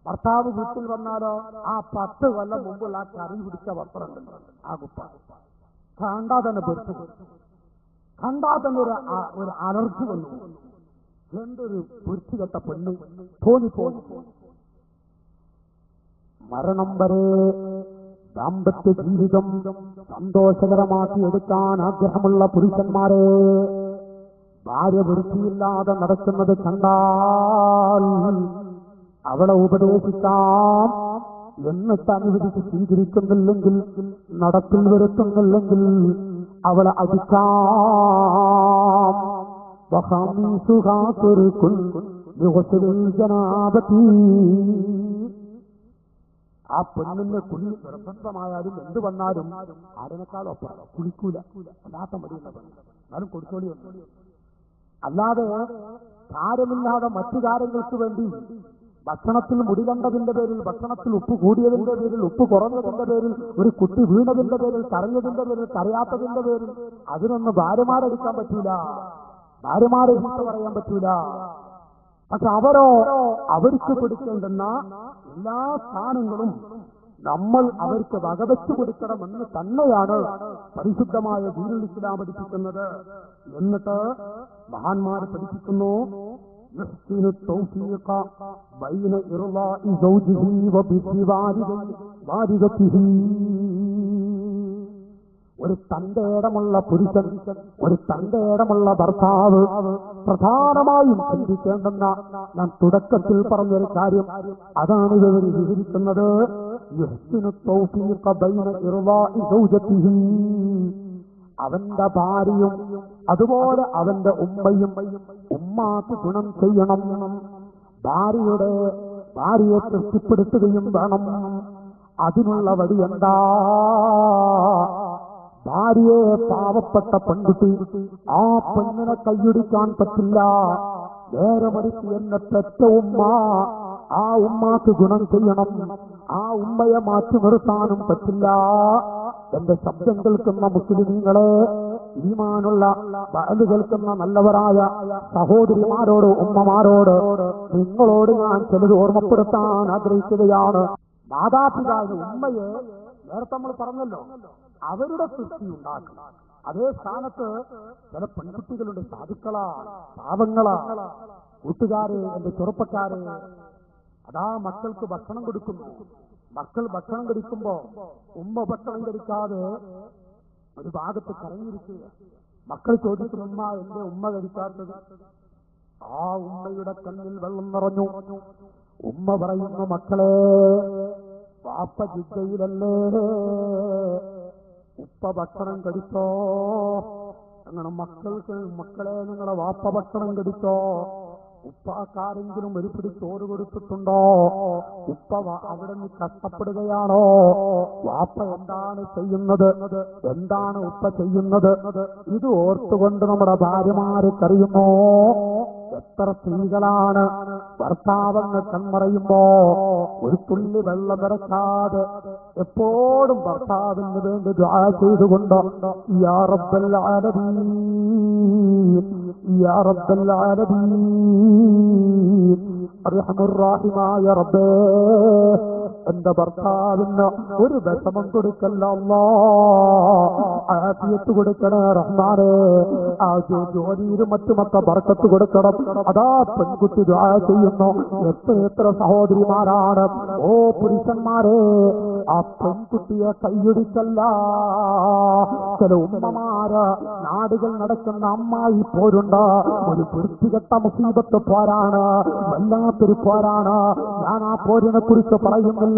ഭർത്താവ് വീട്ടിൽ വന്നാലോ ആ 10 കൊല്ലം മുമ്പുള്ള ആ കറി പിടിച്ച വസ്ത്രം ഉണ്ടല്ലോ, ആ കുപ്പ കണ്ടാ തന്നെ പെട്ടു, കണ്ടാ തന്നെ ഒരു അലർജി വന്നു. എന്തൊരു വൃത്തികെട്ട പെണ്ണ് തോന്നിപ്പോകും. മരണം വരെ ദാമ്പത്യ ജീവിതം സന്തോഷകരമാക്കി എടുക്കാൻ ആഗ്രഹമുള്ള പുരുഷന്മാരെ, ഭാര്യ വൃത്തിയില്ലാതെ നടക്കുന്നത് കണ്ടാൽ അവളെ ഉപദേശിക്കാം, എന്നിട്ട് അനുവദിച്ച് സ്വീകരിക്കുന്നില്ലെങ്കിൽ, നടപ്പിൽ വരുത്തുന്നില്ലെങ്കിൽ അവളെ അടിക്കാം. ആ പെണ്ണിന് കുളി നിർബന്ധമായാലും എന്ത് വന്നാലും ആരെക്കാളും ഒപ്പം കുളിക്കൂല, അല്ലാത്ത മടിയുള്ള പെണ്ണ്, എന്നാലും കൊടുത്തോളി വന്നു. അല്ലാതെ കാര്യമില്ലാതെ മറ്റു കാര്യങ്ങൾക്ക് വേണ്ടി ഭക്ഷണത്തിൽ മുടി കണ്ടതിന്റെ പേരിൽ, ഭക്ഷണത്തിൽ ഉപ്പ് കൂടിയതിന്റെ പേരിൽ, ഉപ്പ് കുറഞ്ഞതിന്റെ പേരിൽ, ഒരു കുട്ടി വീണതിന്റെ പേരിൽ, കരഞ്ഞതിന്റെ പേരിൽ, കരയാത്തതിന്റെ പേരിൽ അതിനൊന്നും ഭാര്യമാരെടുക്കാൻ പറ്റൂല, ഭാര്യമാരെ ചീത്ത പറയാൻ പറ്റൂല. പക്ഷെ അവർക്ക് കൊടുക്കേണ്ടുന്ന എല്ലാ സ്ഥാനങ്ങളും നമ്മൾ അവർക്ക് വകവെച്ചു കൊടുക്കണമെന്ന് തന്നെയാണ് പരിശുദ്ധമായ ദീനുൽ ഇസ്ലാം പഠിപ്പിക്കുന്നത്. എന്നിട്ട് മഹാന്മാർ പഠിപ്പിക്കുന്നു, ഒരു തന്റേടമുള്ള പുരുഷൻ, ഒരു തന്റേടമുള്ള ഭർത്താവ് പ്രധാനമായും ചിന്തിക്കേണ്ടെന്ന ഞാൻ തുടക്കത്തിൽ പറഞ്ഞൊരു കാര്യം അതാണ് ഇവർ വിവരിക്കുന്നത്. അവന്റെ ഭാര്യയും അതുപോലെ അവന്റെ ഉമ്മയും ഉമ്മാക്ക് ഗുണം ചെയ്യണം, ഭാര്യയെ തൃപ്തിപ്പെടുത്തുകയും വേണം. അതിനുള്ള വഴി എന്താ? ഭാര്യയെ പാവപ്പെട്ട പെൺകുട്ടി, ആ പെണ്ണിനെ കൈയൊടിക്കാൻ പറ്റില്ല. നേരെ മറിച്ച് എന്നെ പെറ്റ ഉമ്മ, ആ ഉമ്മാക്ക് ഗുണം ചെയ്യണം, ആ ഉമ്മയെ മാറ്റി നിർത്താനും പറ്റില്ല. എന്റെ ശബ്ദം കേൾക്കുന്ന മുസ്ലിമീങ്ങളെ, ഈമാനുള്ള ബഅദ് കേൾക്കുന്ന നല്ലവരായ സഹോദരിമാരോട്, ഉമ്മമാരോട്, നിങ്ങളോട് ഞാൻ ചിലത് ഓർമ്മപ്പെടുത്താൻ ആഗ്രഹിക്കുകയാണ്. മാതാപിതാക്കൾ ഉമ്മയെ നേരത്തെ നമ്മൾ പറഞ്ഞല്ലോ, അവരുടെ സൃഷ്ടി ഉണ്ടാക്കണം, അതേ സ്ഥാനത്ത് ചില പെൺകുട്ടികളുടെ സാധുക്കളാ, പാവങ്ങളാ. കൂട്ടുകാര്, എന്റെ ചെറുപ്പക്കാര്, അതാ മക്കൾക്ക് ഭക്ഷണം കൊടുക്കുന്നു. മക്കൾ ഭക്ഷണം കഴിക്കുമ്പോ ഉമ്മ ഭക്ഷണം കഴിക്കാതെ ഒരു ഭാഗത്ത് കരഞ്ഞിരിക്കുക. മക്കൾ ചോദിക്കുന്നു, ഉമ്മ എന്റെ ഉമ്മ കഴിക്കാത്തത്? ആ ഉമ്മയുടെ കണ്ണിൽ വെള്ളം നിറഞ്ഞു. ഉമ്മ പറയുന്നു, മക്കളെ, വാപ്പ ജിദ്ദയിലല്ലേ, ഉപ്പ ഭക്ഷണം കഴിച്ചോ? അങ്ങനെ മക്കളെ നിങ്ങളെ വാപ്പ ഭക്ഷണം കഴിച്ചോ? ഉപ്പാക്കാരെങ്കിലും ഒരു പിടി ചോറ് കൊടുത്തിട്ടുണ്ടോ? ഉപ്പ അവിടെ നിന്ന് കഷ്ടപ്പെടുകയാണോ? വാപ്പ എന്താണ് ചെയ്യുന്നത്? എന്താണ് ഉപ്പ ചെയ്യുന്നത്? ഇത് ഓർത്തുകൊണ്ട് നമ്മുടെ ഭാര്യമാര് കരയുന്നു. എത്ര സ്ത്രീകളാണ് ഭർത്താവെന്ന് കൺമറയുമ്പോ ഒരു തുള്ളി വെള്ളം ഇറക്കാതെ എപ്പോഴും ഭർത്താവിന് വേണ്ടി ദുആ ചെയ്തുകൊണ്ട് യാ റബ്ബൽ ആലമീൻ, യാ റബ്ബൽ ആലമീൻ, അർഹമുർ റഹീമായ റബ്ബേ, എന്റെ ഭർത്താവിന് ഒരു വിഷമം കൊടുക്കല്ല അല്ലാഹ്, ആഫിയത്ത് കൊടുക്കണേ റഹ്മാനേ, ആ ജോലിയിലും മറ്റുമൊക്കെ ബർക്കത്ത് കൊടുക്കണം. അതാ പെൺകുട്ടി ദുആ ചെയ്യുന്നു. എത്ര സഹോദരിമാരാണ്, ഓ പുരുഷന്മാരെ, ആ പെൺകുട്ടിയെ കൈയൊടിക്കല്ല. ചില ഉമ്മമാര് നാടുകൾ നടക്കുന്ന അമ്മായി പോരുണ്ട്. ഒരു വൃത്തികെട്ട മുസീബത്ത് പോരാണ്, വല്ലാത്തൊരു പോരാണ്. ഞാൻ ആ പോരിനെ കുറിച്ച് പറയുന്നില്ല.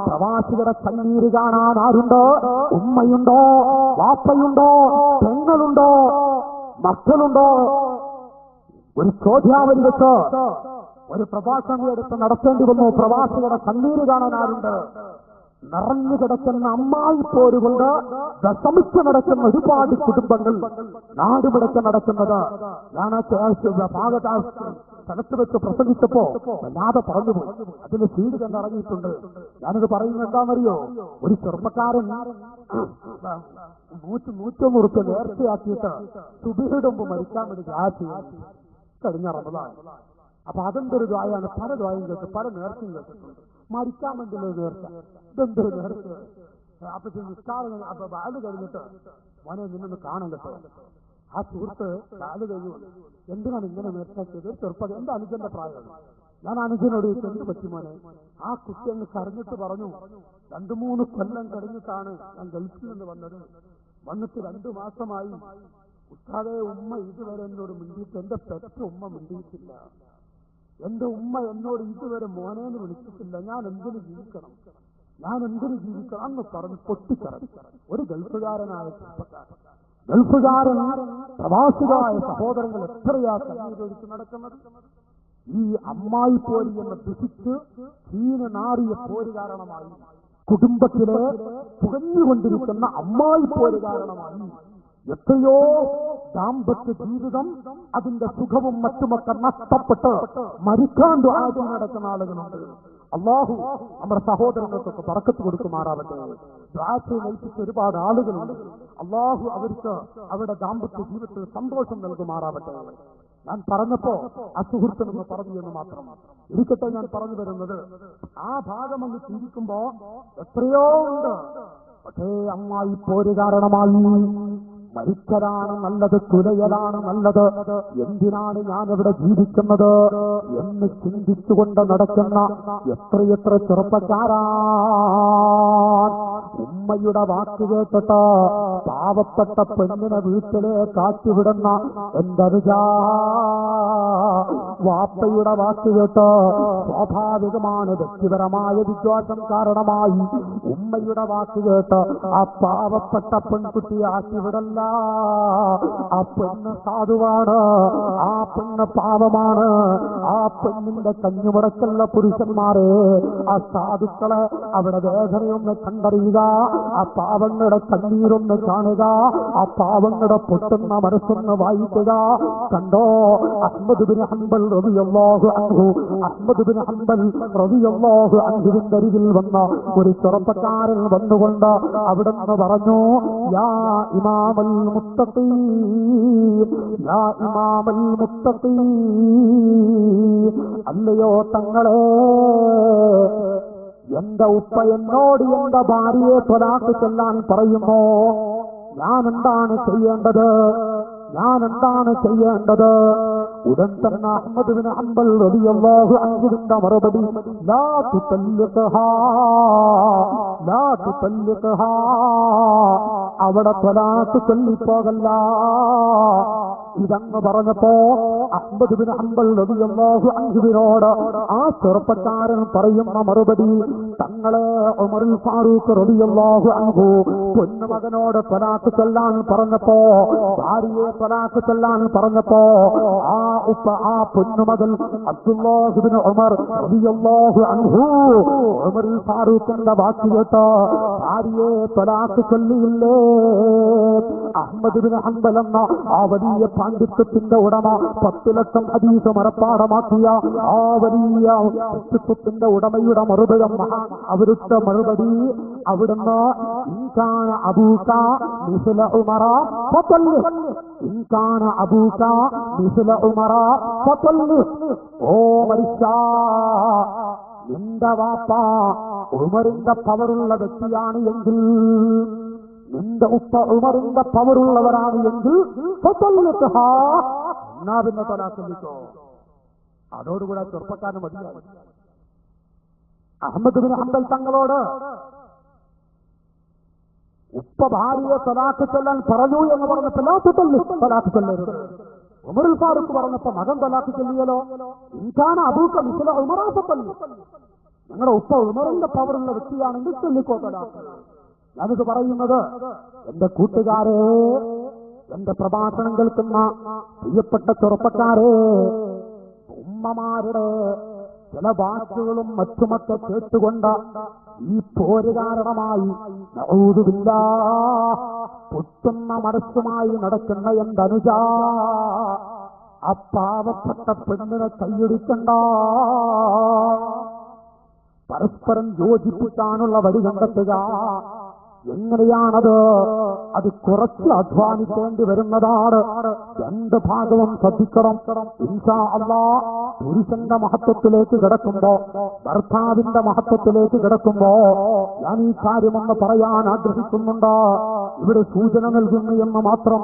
പ്രവാസികളുടെ കണ്ണീര് കാണാൻ ആരുണ്ടോ? ഉമ്മയുണ്ടോ? വാപ്പയുണ്ടോ? പെങ്ങളുണ്ടോ? മക്കളുണ്ടോ? ഒരു ചോദ്യാവലി വെച്ച് ഒരു പ്രഭാഷണം എടുത്ത് നടത്തേണ്ടി വന്നു. പ്രവാസികളുടെ കണ്ണീര് കാണാൻ ആരുണ്ട്? നിറഞ്ഞു കിടക്കുന്ന അമ്മായി പോരുകൊണ്ട് വിഷമിച്ച് നടക്കുന്ന ഒരുപാട് കുടുംബങ്ങൾ നാടുപിടച്ച് നടക്കുന്നത് ഞാൻ സ്ഥലത്ത് വെച്ച് പ്രസംഗിച്ചപ്പോ വല്ലാതെ പറഞ്ഞു പോയി. അതിന് സീഡ് കണ്ടിറങ്ങിയിട്ടുണ്ട്. ഞാനിത് പറയുന്നത് എന്താണെന്നറിയോ? ഒരു ചെറുപ്പക്കാരൻ 100 റുപ്യ നേർച്ചയാക്കിയിട്ട് സുബഹിയുടെ മുമ്പ് മരിക്കാൻ വേണ്ടി ദുആ ചെയ്യാൻ കഴിഞ്ഞ റമദാൻ. അപ്പൊ അതെന്തൊരു ദ്വായാണ്? പല ദ്വായും കേട്ടു, പല നേർച്ചയും കേട്ടിട്ടുണ്ട്. മരിക്കാൻ വേണ്ടിയുള്ള നേർച്ച. ഇതെന്തൊരു നേർച്ച? അപ്പൊ നിസ്കാരം അപ്പൊ ബാല് കഴിഞ്ഞിട്ട് മോനെ നിന്നൊന്ന് കാണാൻ കേട്ടോ. ആ സുഹൃത്ത് ബാല് കഴിഞ്ഞു, എന്തിനാണ് ഇങ്ങനെ നേർച്ചത്? ചെറുപ്പം എന്റെ അനുജന്റെ പ്രായമാണ്. ഞാൻ അനുജനോട് എന്ത് പറ്റി മോനെ? ആ കുട്ടി അങ്ങ് കരഞ്ഞിട്ട് പറഞ്ഞു, 2-3 കൊല്ലം കഴിഞ്ഞിട്ടാണ് ഞാൻ ഗൾഫിൽ നിന്ന് വന്നത്. വന്നിട്ട് 2 മാസമായി. ഉസ്താദേ, ഉമ്മ ഇതുവരെ എന്നോട് മിണ്ടിയിട്ട്, എന്റെ പെറ്റ ഉമ്മ മിണ്ടിയിട്ടില്ല. എന്റെ ഉമ്മ എന്നോട് ഇതുവരെ മോനേന്ന് വിളിച്ചിട്ടില്ല. ഞാൻ എന്തിനു ജീവിക്കണം? അന്ന് പറഞ്ഞ് പൊട്ടിക്കറങ്ങി. ഒരു ഗൾഫുകാരനായ ചെറുപ്പക്കാരൻ, ഗൾഫുകാരൻ പ്രവാസികളായ സഹോദരങ്ങൾ എത്രയാ കണ്ണീരൊഴിച്ച് നടക്കുന്നത്. ഈ അമ്മായി പോരി എന്ന് ദുഷിച്ച് നാറിയ പോര് കാരണമായി, കുടുംബത്തിലെ പുകഞ്ഞുകൊണ്ടിരിക്കുന്ന അമ്മായി പോര് കാരണമായി എത്രയോ ദാമ്പത്യ ജീവിതം, അതിന്റെ സുഖവും മറ്റുമൊക്കെ നഷ്ടപ്പെട്ട് മരിക്കാൻ ദുആ നടക്കുന്ന ആളുകളുണ്ട്. അല്ലാഹു നമ്മുടെ സഹോദരങ്ങൾക്കൊക്കെ ബർക്കത്ത് കൊടുക്കുമാറാവട്ടെ. ദുആ നയിപ്പിച്ച ഒരുപാട് ആളുകളുണ്ട്. അല്ലാഹു അവർക്ക് അവരുടെ ദാമ്പത്യ ജീവിതത്തിൽ സന്തോഷം നൽകുമാറാവട്ടെ. ഞാൻ പറഞ്ഞപ്പോ ആ സുഹൃത്തിനൊന്ന് പറഞ്ഞു എന്ന് മാത്രം ഇരിക്കട്ടെ. ഞാൻ പറഞ്ഞു വരുന്നത്, ആ ഭാഗം ഒന്ന് ചിന്തിക്കുമ്പോ എത്രയോ ഉണ്ട്. പക്ഷേ അമ്മായി പോര് കാരണമായി മരിക്കലാണ് നല്ലത്, തുലയലാണ് നല്ലത്, എന്തിനാണ് ഞാനിവിടെ ജീവിക്കുന്നത് എന്ന് ചിന്തിച്ചുകൊണ്ട് നടക്കുന്ന എത്രയെത്ര ചെറുപ്പക്കാരാ. ഉമ്മയുടെ വാക്ക് കേട്ടിട്ട് പാവപ്പെട്ട പെണ്ണിനെ വീട്ടിലേക്ക് ആക്കിവിടുന്ന എന്തരുജാ, വാപ്പയുടെ വാക്ക് കേട്ട് സ്വാഭാവികമാണ് വ്യക്തിപരമായ വിശ്വാസം കാരണമായി ഉമ്മയുടെ വാക്ക് കേട്ട് ആ പാവപ്പെട്ട പെൺകുട്ടിയെ ആക്കിവിടല്ല. ആ പെണ്ണ് സാധുവാണ്, ആ പെണ്ണ് പാവമാണ്. ആ പെണ്ണിന്റെ കഞ്ഞുമുടക്കുള്ള പുരുഷന്മാരെ, ആ സാധുക്കളെ അവിടെ വേദനയൊന്ന് കണ്ടറിയുക, ആ പാവങ്ങളുടെ കണ്ണീരൊന്ന് കാണുക, ആ പാവങ്ങളുടെ പൊട്ടുന്ന മനസ്സൊന്ന് വായിക്കുക. കണ്ടോ, അഹ്മദ് ബിൻ ഹംബൽ റളിയല്ലാഹു അൻഹു, അഹ്മദ് ബിൻ ഹംബൽ റളിയല്ലാഹു അൻഹുവിന്റെ അരികിൽ വന്ന ഒരു ചെറുപ്പക്കാരൻ വന്നുകൊണ്ട് അവിടെ നിന്ന് പറഞ്ഞു, യാ ഇമാമൽ മുത്തഖീൻ, യാ ഇമാമൽ മുത്തഖീൻ, അല്ലയോ തങ്ങളെ, എന്റെ ഉപ്പ എന്നോട് എന്റെ ഭാര്യയെ ത്വലാഖ് ചൊല്ലാൻ പറയുമോ? ഞാൻ എന്താണ് ചെയ്യേണ്ടത്? ഉടൻ തന്നെ അഹ്മദ് ബിൻ ഹംബൽ റളിയല്ലാഹു അൻഹുവിന്റെ മറുപടി, ലാ തുതല്ലിഖഹാ, അവിടെ ത്വലാഖ് ചൊല്ലിപ്പോകല്ല. ഇതങ്ങ് പറഞ്ഞപ്പോ അഹ്മദ് ബിൻ ഹംബൽ റളിയല്ലാഹു അൻഹുവിനോട് ആ ചെറുപ്പക്കാരൻ പറയുന്ന മറുപടി, തങ്ങളെ ഉമറുൽ ഫാറൂഖ് റളിയല്ലാഹു അൻഹു പൊന്നുമകനോട് ത്വലാഖ് ചൊല്ലാൻ പറഞ്ഞപ്പോ, ഭാര്യയെ ത്വലാഖ് ചൊല്ലാൻ പറഞ്ഞപ്പോ, ആ പൊന്നുമകൻ അബ്ദുല്ലാഹ് ഇബ്നു ഉമർ റളിയല്ലാഹു അൻഹു ഉമറുൽ ഫാറൂഖിന്റെ വാക്ക് കേട്ട് ഭാര്യയെ ത്വലാഖ് ചൊല്ലിയില്ലേ? അഹ്മദ് ബിൻ ഹംബൽ എന്ന ആ വലിയ പാണ്ഡിത്യത്തിന്റെ ഉടമ, 10 ലക്ഷം ഹദീസ് മനപ്പാഠമാക്കിയ ആ വലിയ വ്യക്തിത്വത്തിന്റെ ഉടമയുടെ മറുപടി, അവരുടെ മറുപടി അവിടുന്ന്, ഇൻകാന അബൂക മിസ്ല ഉമറ ഫതല്ലി, ഇൻകാന അബൂക മിസ്ല ഉമറ ഫതല്ലി. ഓ മരിച്ചാ, നിന്റെ വാപ്പ ഉമറിന്റെ പവറുള്ള വ്യക്തിയാണ് എങ്കിൽ, നിന്റെ ഉപ്പ ഉമറിന്റെ പവറുള്ളവരാണ് എങ്കിൽ എന്നാ പിന്നെ ത്വലാഖ് ചൊല്ലിക്കോ. അതോടുകൂടെ ചെറുപ്പക്കാരന് മതിയായി. അഹ്മദ് ബിൻ ഹംബൽ തങ്ങളോട് ഉപ്പ ഭാര്യയെ ത്വലാഖ് ചൊല്ലാൻ പറഞ്ഞു എന്ന് പറഞ്ഞപ്പോ ത്വലാഖ് ചൊല്ലരുത്. ഉമറുൽ ഫാറൂഖ് പറഞ്ഞപ്പോ മകൻ ത്വലാഖ് ചൊല്ലിയല്ലോ. ഇൻകാന അബൂക മിസ്ല ഉമറ ഫതല്ലി, നിങ്ങളുടെ ഉപ്പ ഉമറിന്റെ പവറുള്ള വ്യക്തിയാണെങ്കിൽ ചൊല്ലിക്കോ ത്വലാഖ്. ഞാനിത് പറയുന്നത് എന്റെ കൂട്ടുകാരെ, എന്റെ പ്രഭാഷണം കേൾക്കുന്ന പ്രിയപ്പെട്ട ചെറുപ്പക്കാരെ, ഉമ്മമാരുടെ ചില വാക്കുകളും മറ്റുമൊക്കെ കേട്ടുകൊണ്ട് ഈ പോര് കാരണമായി പൊട്ടുന്ന മനസ്സുമായി നടക്കുന്ന എന്തനുജ, ആ പാവപ്പെട്ട പെണ്ണിനെ കൈയടിക്കണ്ട. പരസ്പരം യോജിപ്പിക്കാനുള്ള വഴി കണ്ടെത്തുക. എങ്ങനെയാണത്? അത് കുറച്ച് അധ്വാനിക്കേണ്ടി വരുന്നതാണ്. 2 ഭാഗവും ശ്രദ്ധിക്കണം. ഇൻഷാ അല്ലാഹ് പുരുഷന്റെ മഹത്വത്തിലേക്ക് കിടക്കുമ്പോ, ഭർത്താവിന്റെ മഹത്വത്തിലേക്ക് കിടക്കുമ്പോ ഞാൻ ഈ കാര്യമൊന്ന് പറയാൻ ആഗ്രഹിക്കുന്നുണ്ട്. ഇവിടെ സൂചന നൽകുന്നു എന്ന് മാത്രം.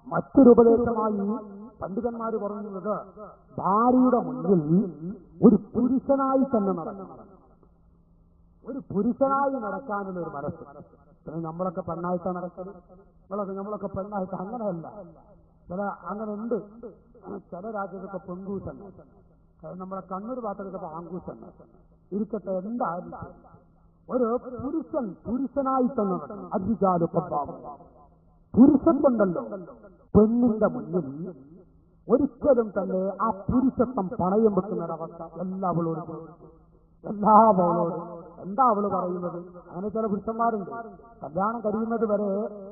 മറ്റൊരു ഉപദേശമായി പണ്ഡിതന്മാര് പറയുന്നത്, ഭാര്യയുടെ മുന്നിൽ ഒരു പുരുഷനായി തന്നെ നടക്കണം. ഒരു പുരുഷനായി നടക്കാനുള്ള ഒരു മനസ്സ്. പിന്നെ നമ്മളൊക്കെ പെണ്ണായിട്ടാണ് നടക്കുന്നത്. നമ്മളൊക്കെ പെണ്ണായിട്ട് അങ്ങനെയല്ല. അങ്ങനെ ഉണ്ട്. ചില രാജ്യത്തൊക്കെ പെൺകൂസല്ല, നമ്മളെ കണ്ണൂർ ഭാഗത്തൊക്കെ ആങ്കൂസല്ല. ഇരിക്കട്ടെ, എന്തായാലും ഒരു പുരുഷനായി തന്നെ നടക്കണം. അധികാര പ്രഭാവം പുരുഷൻ കൊണ്ടല്ലോ. പെണ്ണിന്റെ മുന്നിൽ ഒരിക്കലും തന്നെ ആ പുരുഷത്വം പണയം വെക്കുന്നൊരവസ്ഥ എല്ലാവളോടും. എന്താ അവള് പറയുന്നത്? അങ്ങനെ ചില പുരുഷന്മാരുണ്ട്, കല്യാണം കഴിയുന്നത് വരെ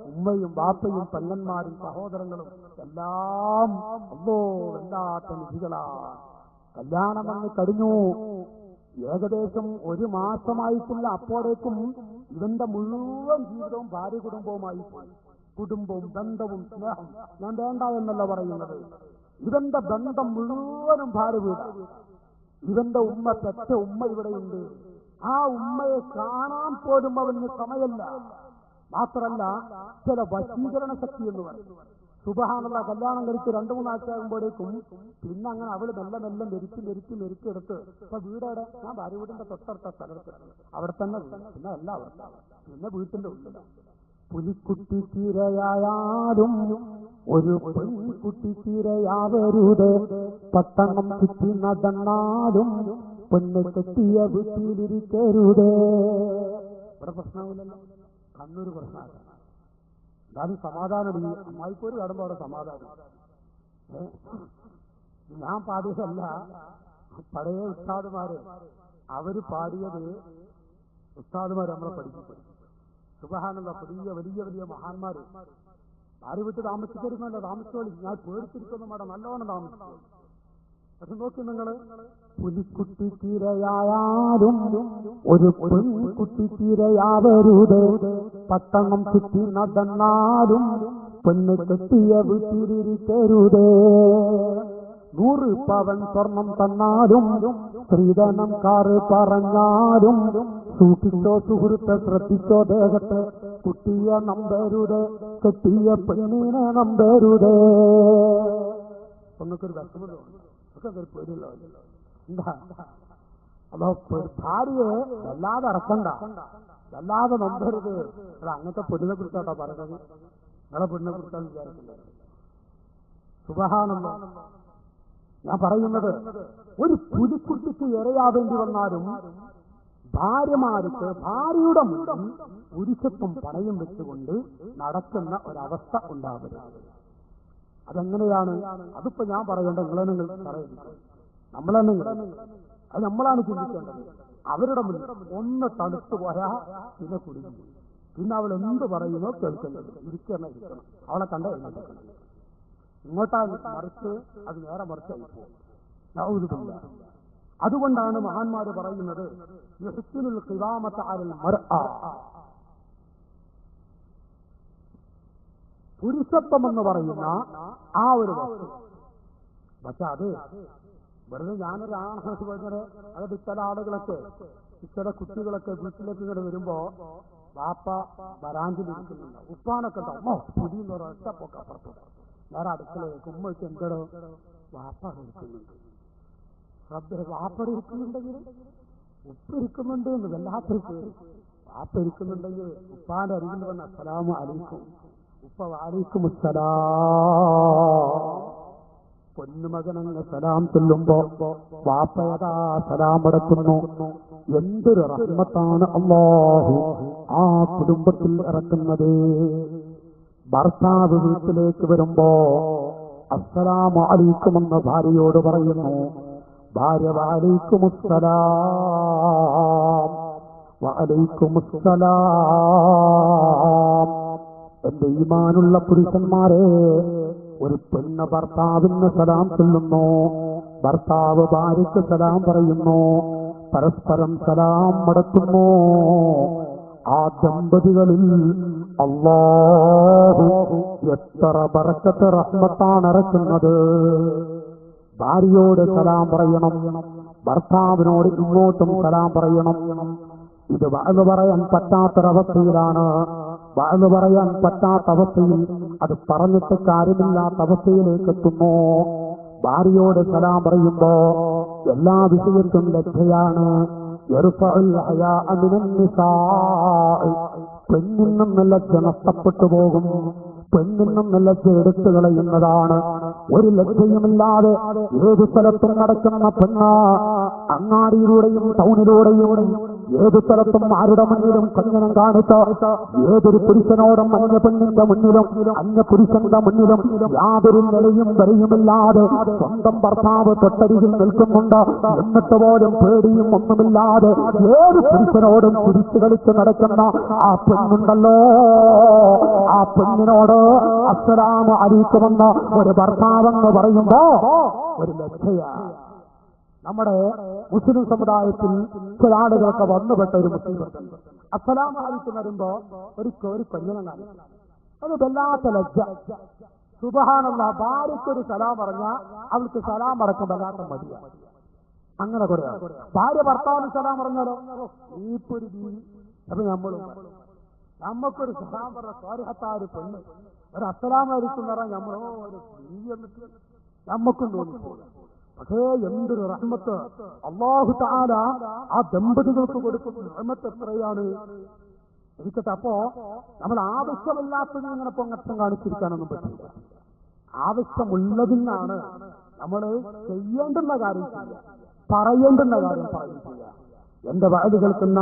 ഉമ്മയും ബാപ്പയും പെങ്ങന്മാരും സഹോദരങ്ങളും എല്ലാം വല്ലാത്ത നിധികളാണ്. കല്യാണം അങ്ങ് കഴിഞ്ഞു, ഏകദേശം 1 മാസമായിട്ടില്ല, അപ്പോഴേക്കും ഇവന്റെ മുഴുവൻ ജീവിതവും ഭാര്യ കുടുംബവുമായി പോയി. കുടുംബവും ബന്ധവും സ്നേഹം ഞാൻ വേണ്ട എന്നല്ല പറയുന്നത്. ഇവന്റെ ബന്ധം മുഴുവനും ഭാര്യ വീടാണ്. ഇവന്റെ ഉമ്മ, പെറ്റ ഉമ്മ ഇവിടെയുണ്ട്. ആ ഉമ്മയെ കാണാൻ പോലും അവന് സമയമില്ല. മാത്രല്ല ചില വശീകരണ ശക്തി എന്ന് പറയും. സുബ്ഹാനല്ലാഹ്, കല്യാണം കഴിച്ച് 2-3 ആഴ്ചയാകുമ്പോഴേക്കും പിന്നെ അങ്ങനെ അവള് മെല്ലെ നെരുക്കിയെടുത്ത് ഇപ്പൊ വീടവിടെ, ഞാൻ ഭാര്യ വീടിന്റെ തൊട്ടടുത്ത സ്ഥലത്ത് അവിടെ തന്നെ പിന്നെ അല്ല പിന്നെ വീട്ടിന്റെ ഉള്ളിൽ. പുലിക്കുട്ടി തീരയായാലും ഒരു പെൺകുട്ടി തീരയാവരുത്, പട്ടണം ചുറ്റി നടന്നാലും പെണ്ണ് കെട്ടിയ വീട്ടിലിരിക്കരുത്. ഇവിടെ പ്രശ്നമില്ലല്ലോ. കണ്ണൂർ പ്രശ്നമാണ്. എന്നാലും സമാധാനം. അമ്മായിപ്പോര് കടമ്പോ അവിടെ സമാധാനം. ഞാൻ പാടിയതല്ല, പഴയ ഉസ്താദുമാര് അവര് പാടിയത്. ഉസ്താദുമാര് നമ്മളെ പഠിപ്പിക്കും. സുബ്ഹാനല്ലാഹ്, വലിയ മഹാന്മാര്. ആര് വിട്ട് താമസിക്കരുന്നല്ലോ, താമസിച്ചോളി. ഞാൻ പേടിച്ചിരിക്കുന്നു മേടം, നല്ലോണം താമസിച്ചു. പക്ഷെ നോക്കി നിങ്ങള്, പുലിക്കുട്ടി തീരയായാലും ഒരു പെൺകുട്ടി തീരയാവരുത്, പട്ടണം ചുറ്റി നടന്നാലും പെണ്ണ് കെട്ടിയ വീട്ടിലിരിക്കരുത്. 100 പവൻ സ്വർണം തന്നാലും സ്ത്രീധനം കാറ് പറഞ്ഞാലും സൂക്ഷിച്ചോ സുഹൃത്തെ, ശ്രദ്ധിച്ചോ ദേഹത്തെ, കുട്ടിയെ നമ്പരുത്, കെട്ടിയ പെണ്ണിനെ നമ്പരുത്. ഒന്നൊക്കെ ഒരു വിഷമതോ ഒക്കെ ഒരു പേടിയുള്ള എന്താ? അതോ ഭാര്യയെ വല്ലാതെ ഇറക്കണ്ട, വല്ലാതെ നമ്പരുത്. അത് അങ്ങനത്തെ പെണ്ണിനെ കുറിച്ചാട്ടോ പറഞ്ഞത്. നിങ്ങളെ പെണ്ണിനെ കുറിച്ചാണ് വിചാരിക്കുന്നത്. സുബ്ഹാനല്ലാഹ്. ഞാൻ പറയുന്നത്, ഒരു പുലിക്കുട്ടിക്ക് ഇരയാവേണ്ടി വന്നാലും ഭാര്യമാർക്ക് ഭാര്യയുടെ മുന്നിൽ പുരുഷത്വം പണയം വെച്ചുകൊണ്ട് നടക്കുന്ന ഒരവസ്ഥ ഉണ്ടാവരുത്. അതെങ്ങനെയാണ്? അതിപ്പോ ഞാൻ പറയേണ്ട നിങ്ങൾ പറയുന്നത് നമ്മളെന്നെ, അത് നമ്മളാണ് ചിന്തിക്കേണ്ടത്. അവരുടെ മുന്നിൽ ഒന്ന് തണുത്തു പോരാ പിന്നെ കുടുങ്ങി, പിന്നെ അവൾ എന്ത് പറയുന്നോ കേൾക്കുന്നത്, ഇരിക്കണം. അവളെ കണ്ട ഇങ്ങോട്ടാ മറിച്ച് അത് നേരെ മറിച്ചായി പോകും. അതുകൊണ്ടാണ് മഹാന്മാര് പറയുന്നത്, പുരുഷത്വം എന്ന് പറയുന്ന ആ ഒരു വസ്തു. പക്ഷെ അത് വെറുതെ ഞാനൊരു ആണുപോലെ, അതായത് ചില ആളുകളൊക്കെ, ചില കുട്ടികളൊക്കെ വീട്ടിലേക്ക് ഇങ്ങനെ വരുമ്പോ വാപ്പ വരാഞ്ചിലിരിക്കുന്നുണ്ട്, ഉപ്പാനൊക്കെ പുതിയെന്ന് പറഞ്ഞ ഒറ്റപ്പൊക്കെ അപ്പുറത്ത് വേറെ അടുക്കളയൊക്കെ ഉമ്മ വെച്ച് എന്തോ വാപ്പ ഇരിക്കുന്നുണ്ട്. വാപ്പ ഇരിക്കുന്നുണ്ടെങ്കിൽ ഉപ്പ ഇരിക്കുന്നുണ്ട് എന്ന് വല്ലാത്തൊരു പേര്. വാപ്പ ഇരിക്കുന്നുണ്ടെങ്കിൽ ഉപ്പാന്റെ അരികിൽ വന്ന അസ്സലാമു അലൈക്കും, ഉപ്പ വഅലൈക്കും അസ്സലാം. പൊന്നുമകനങ്ങ് സലാം ചൊല്ലുമ്പോ വാപ്പയതാ സലാം അടക്കുന്നു. എന്തൊരു റഹ്മത്താണ് അല്ലാഹു ആ കുടുംബത്തിൽ ഇറക്കുന്നത്. ഭർത്താവ് വീട്ടിലേക്ക് വരുമ്പോ അസ്സലാമു അലൈക്കും എന്ന് ഭാര്യയോട് പറയുന്നു. ഭാര്യ വഅലൈക്കും അസ്സലാം, വഅലൈക്കും അസ്സലാം. എന്റെ ഈമാനുള്ള പുരുഷന്മാരെ, ഒരു പെണ്ണ് ഭർത്താവിന് സലാം ചൊല്ലുന്നു, ഭർത്താവ് ഭാര്യയ്ക്ക് സലാം പറയുന്നു, പരസ്പരം സലാം മടക്കുന്നു. ആ ദമ്പതികളിൽ അല്ലാഹു എത്ര ബറക്കത്ത് റഹ്മത്താണ് ഇറക്കുന്നത്. ഭാര്യയോട് സലാം പറയണം, ഭർത്താവിനോട് ഇങ്ങോട്ടും സലാം പറയണം. ഇത് വഅദ് പറയാൻ പറ്റാത്തൊരവസ്ഥയിലാണ്. വഅദ് പറയാൻ പറ്റാത്ത അവസ്ഥയിൽ, അത് പറഞ്ഞിട്ട് കാര്യമില്ലാത്ത അവസ്ഥയിലേക്ക് എത്തുന്നു. ഭാര്യയോട് സലാം പറയുമ്പോ എല്ലാ വിഷയത്തും ലജ്ജയാണ്. പെണ്ണിൽ നിന്ന് ലജ്ജ നഷ്ടപ്പെട്ടു പോകും, പെണ്ണിൽ നിന്ന് ലജ്ജ എടുത്തു കളയുന്നതാണ്. ഒരു ലജ്ജയുമില്ലാതെ ഏത് സ്ഥലത്തും നടക്കുന്ന പെണ്ണ, അങ്ങാടിയിലൂടെയും ടൗണിലൂടെയും ഏത് സ്ഥലത്തും ആരുടെ മുന്നിലും കഞ്ഞനം കാണിച്ച ഏതൊരു പുരുഷനോടും അന്യ പെണ്ണിന്റെ മുന്നിലും അന്യ പുരുഷന്റെ മുന്നിലും യാതൊരു നിലയും വരെയുമില്ലാതെ സ്വന്തം ഭർത്താവ് തൊട്ടരികിൽ നിൽക്കുന്നുണ്ട്, എന്നിട്ട് പോലും പേടിയും ഒന്നുമില്ലാതെ ഏത് പുരുഷനോടും കുരിച്ചു കളിച്ച് നടക്കുന്ന ആ പെണ്ണുണ്ടല്ലോ, ആ പെണ്ണിനോട് അസ്സലാമു അലൈക്കുമെന്ന് ഒരു ഭർത്താവെന്ന് പറയുമ്പോ ഒരു ലജ്ജയാണ്. നമ്മുടെ മുസ്ലിം സമുദായത്തിൽ ചില ആളുകളൊക്കെ വന്നുപെട്ട ഒരു മുസ്ലിം അസ്സലാമു അലൈക്കും വരുമ്പോ ഒരു കൊഞ്ഞനാണ്. അത് വല്ലാത്ത ലജ്ജ. സുബ്ഹാനല്ലാഹ്. ഭാര്യയ്ക്കൊരു സലാം പറഞ്ഞാൽ അവൾക്ക് സലാം അടക്കം വല്ലാത്ത മടിയാണ്. അങ്ങനെ കുറയാ. ഭാര്യ ഭർത്താവിന് സലാം പറഞ്ഞാലോ ഈപ്പൊരു ജീവി. അപ്പൊ നമ്മക്കൊരു സലാം പറഞ്ഞ സ്വാരിഹത്തായ ഒരു പെണ്ണ് ഒരു അസ്സലാമു അലൈക്കും എന്ന് പറഞ്ഞാൽ നമ്മളോ ഒരു ജീവി എന്നിട്ട് നമ്മക്കും തോന്നിപ്പോകും. പക്ഷേ എന്തൊരു റഹ്മത്ത് അല്ലാഹു തആല ആ ദമ്പതികൾക്ക് കൊടുക്കുന്ന റഹ്മത്ത് എത്രയാണ് എനിക്കട്ടെ. അപ്പോ നമ്മൾ ആവശ്യമില്ലാത്തത് ഇങ്ങനെ പൊങ്ങച്ചം കാണിച്ചിരിക്കാനൊന്നും പറ്റില്ല. ആവശ്യമുള്ളതിനാണ് നമ്മൾ ചെയ്യേണ്ടുന്ന കാര്യം ചെയ്യുക, പറയേണ്ടുന്ന കാര്യം പറയുക. എന്റെ വഅദ് കേൾക്കുന്ന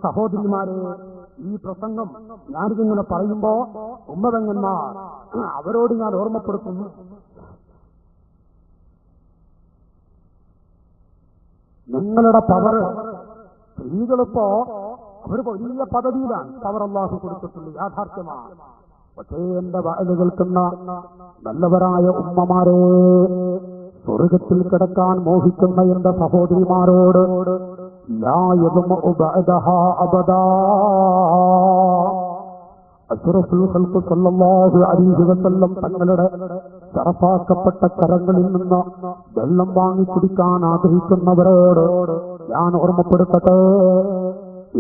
സഹോദരിമാരെ, ഈ പ്രസംഗം ഞാനിതിങ്ങനെ പറയുമ്പോ ഉമ്മതങ്ങന്മാർ അവരോട് ഞാൻ ഓർമ്മപ്പെടുത്തുന്നു, നിങ്ങളുടെ പവർ സ്ത്രീകളിപ്പോ അവർ വലിയ പദവിയിലാണ്. പവർ അല്ലാഹു കൊടുത്തിട്ടുണ്ട്, യാഥാർത്ഥ്യമാണ്. പക്ഷേ എന്റെ വഅദ് കേൾക്കുന്ന നല്ലവരായ ഉമ്മമാരെ, സ്വർഗത്തിൽ കിടക്കാൻ മോഹിക്കുന്ന എന്റെ സഹോദരിമാരോട് ലാ യദ്മഉ ബഅദഹാ അബദാ. അഷ്റഫുൽ ഖൽഖ് സല്ലല്ലാഹു അലൈഹി വസല്ലം തങ്ങളുടെ ശറഫാക്കപ്പെട്ട കരങ്ങളിൽ നിന്ന് വെള്ളം വാങ്ങി കുടിക്കാൻ ആഗ്രഹിക്കുന്നവരോട് ഞാൻ ഓർമ്മപ്പെടുത്തട്ടെ,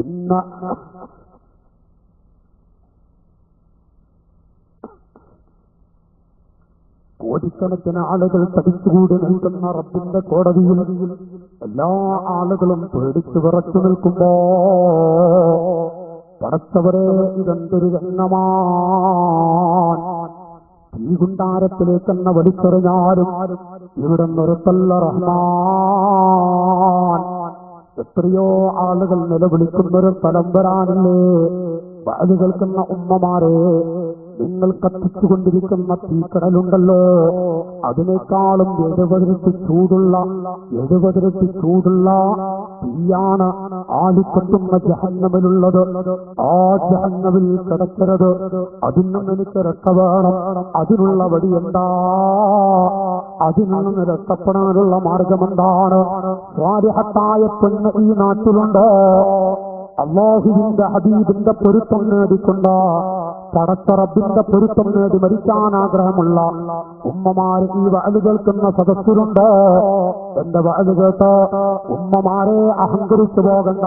ഇന്ന് കോടിക്കണക്കിന് ആളുകൾ തടിച്ചുകൂടി നിൽക്കുന്ന റബ്ബിന്റെ കോടതിയിൽ എല്ലാ ആളുകളും പേടിച്ചു വിറച്ചു നിൽക്കുമ്പോ പടച്ചവരെ ഇതെന്തൊരു രംഗമാണ്. തീകുണ്ടാരത്തിലേക്കെന്ന വലിച്ചെറിഞ്ഞാലും ഇവിടെ നിർത്തല്ല റഹ്മാൻ. എത്രയോ ആളുകൾ നിലവിളിക്കുന്നൊരു സ്ഥലം വരാനില്ലേ? വാല് കേൾക്കുന്ന ഉമ്മമാരെ, നിങ്ങൾ കത്തിച്ചുകൊണ്ടിരിക്കുന്ന തീക്കടലുണ്ടല്ലോ, അതിനേക്കാളും 70 ചൂടുള്ള തീയാണ് ആളിക്കൊട്ടുന്ന ജഹന്നമിലുള്ളത്. ആ ജഹന്നമിൽ കിടക്കരുത്. അതിൽ നിന്ന് എനിക്ക് രക്ഷ വേണം. അതിനുള്ള വഴി എന്താ? അതിൽ നിന്ന് രക്ഷപ്പെടാനുള്ള മാർഗമെന്താണ്? സ്വാലിഹത്തായ പെണ്ണ് ഈ നാട്ടിലുണ്ടോ? അല്ലാഹുവിന്റെ ഹബീബിന്റെ പൊരുത്തം നേടിക്കൊണ്ട് പടച്ച റബ്ബിന്റെ പൊരുത്തം നേടി മരിക്കാൻ ആഗ്രഹമുള്ള ഉമ്മമാര് ഈ വഅദ് കേൾക്കുന്ന സദസ്സിലുണ്ട്. എന്റെ വഅദ് കേട്ട് ഉമ്മമാരെ അഹങ്കരിച്ചു പോകണ്ട.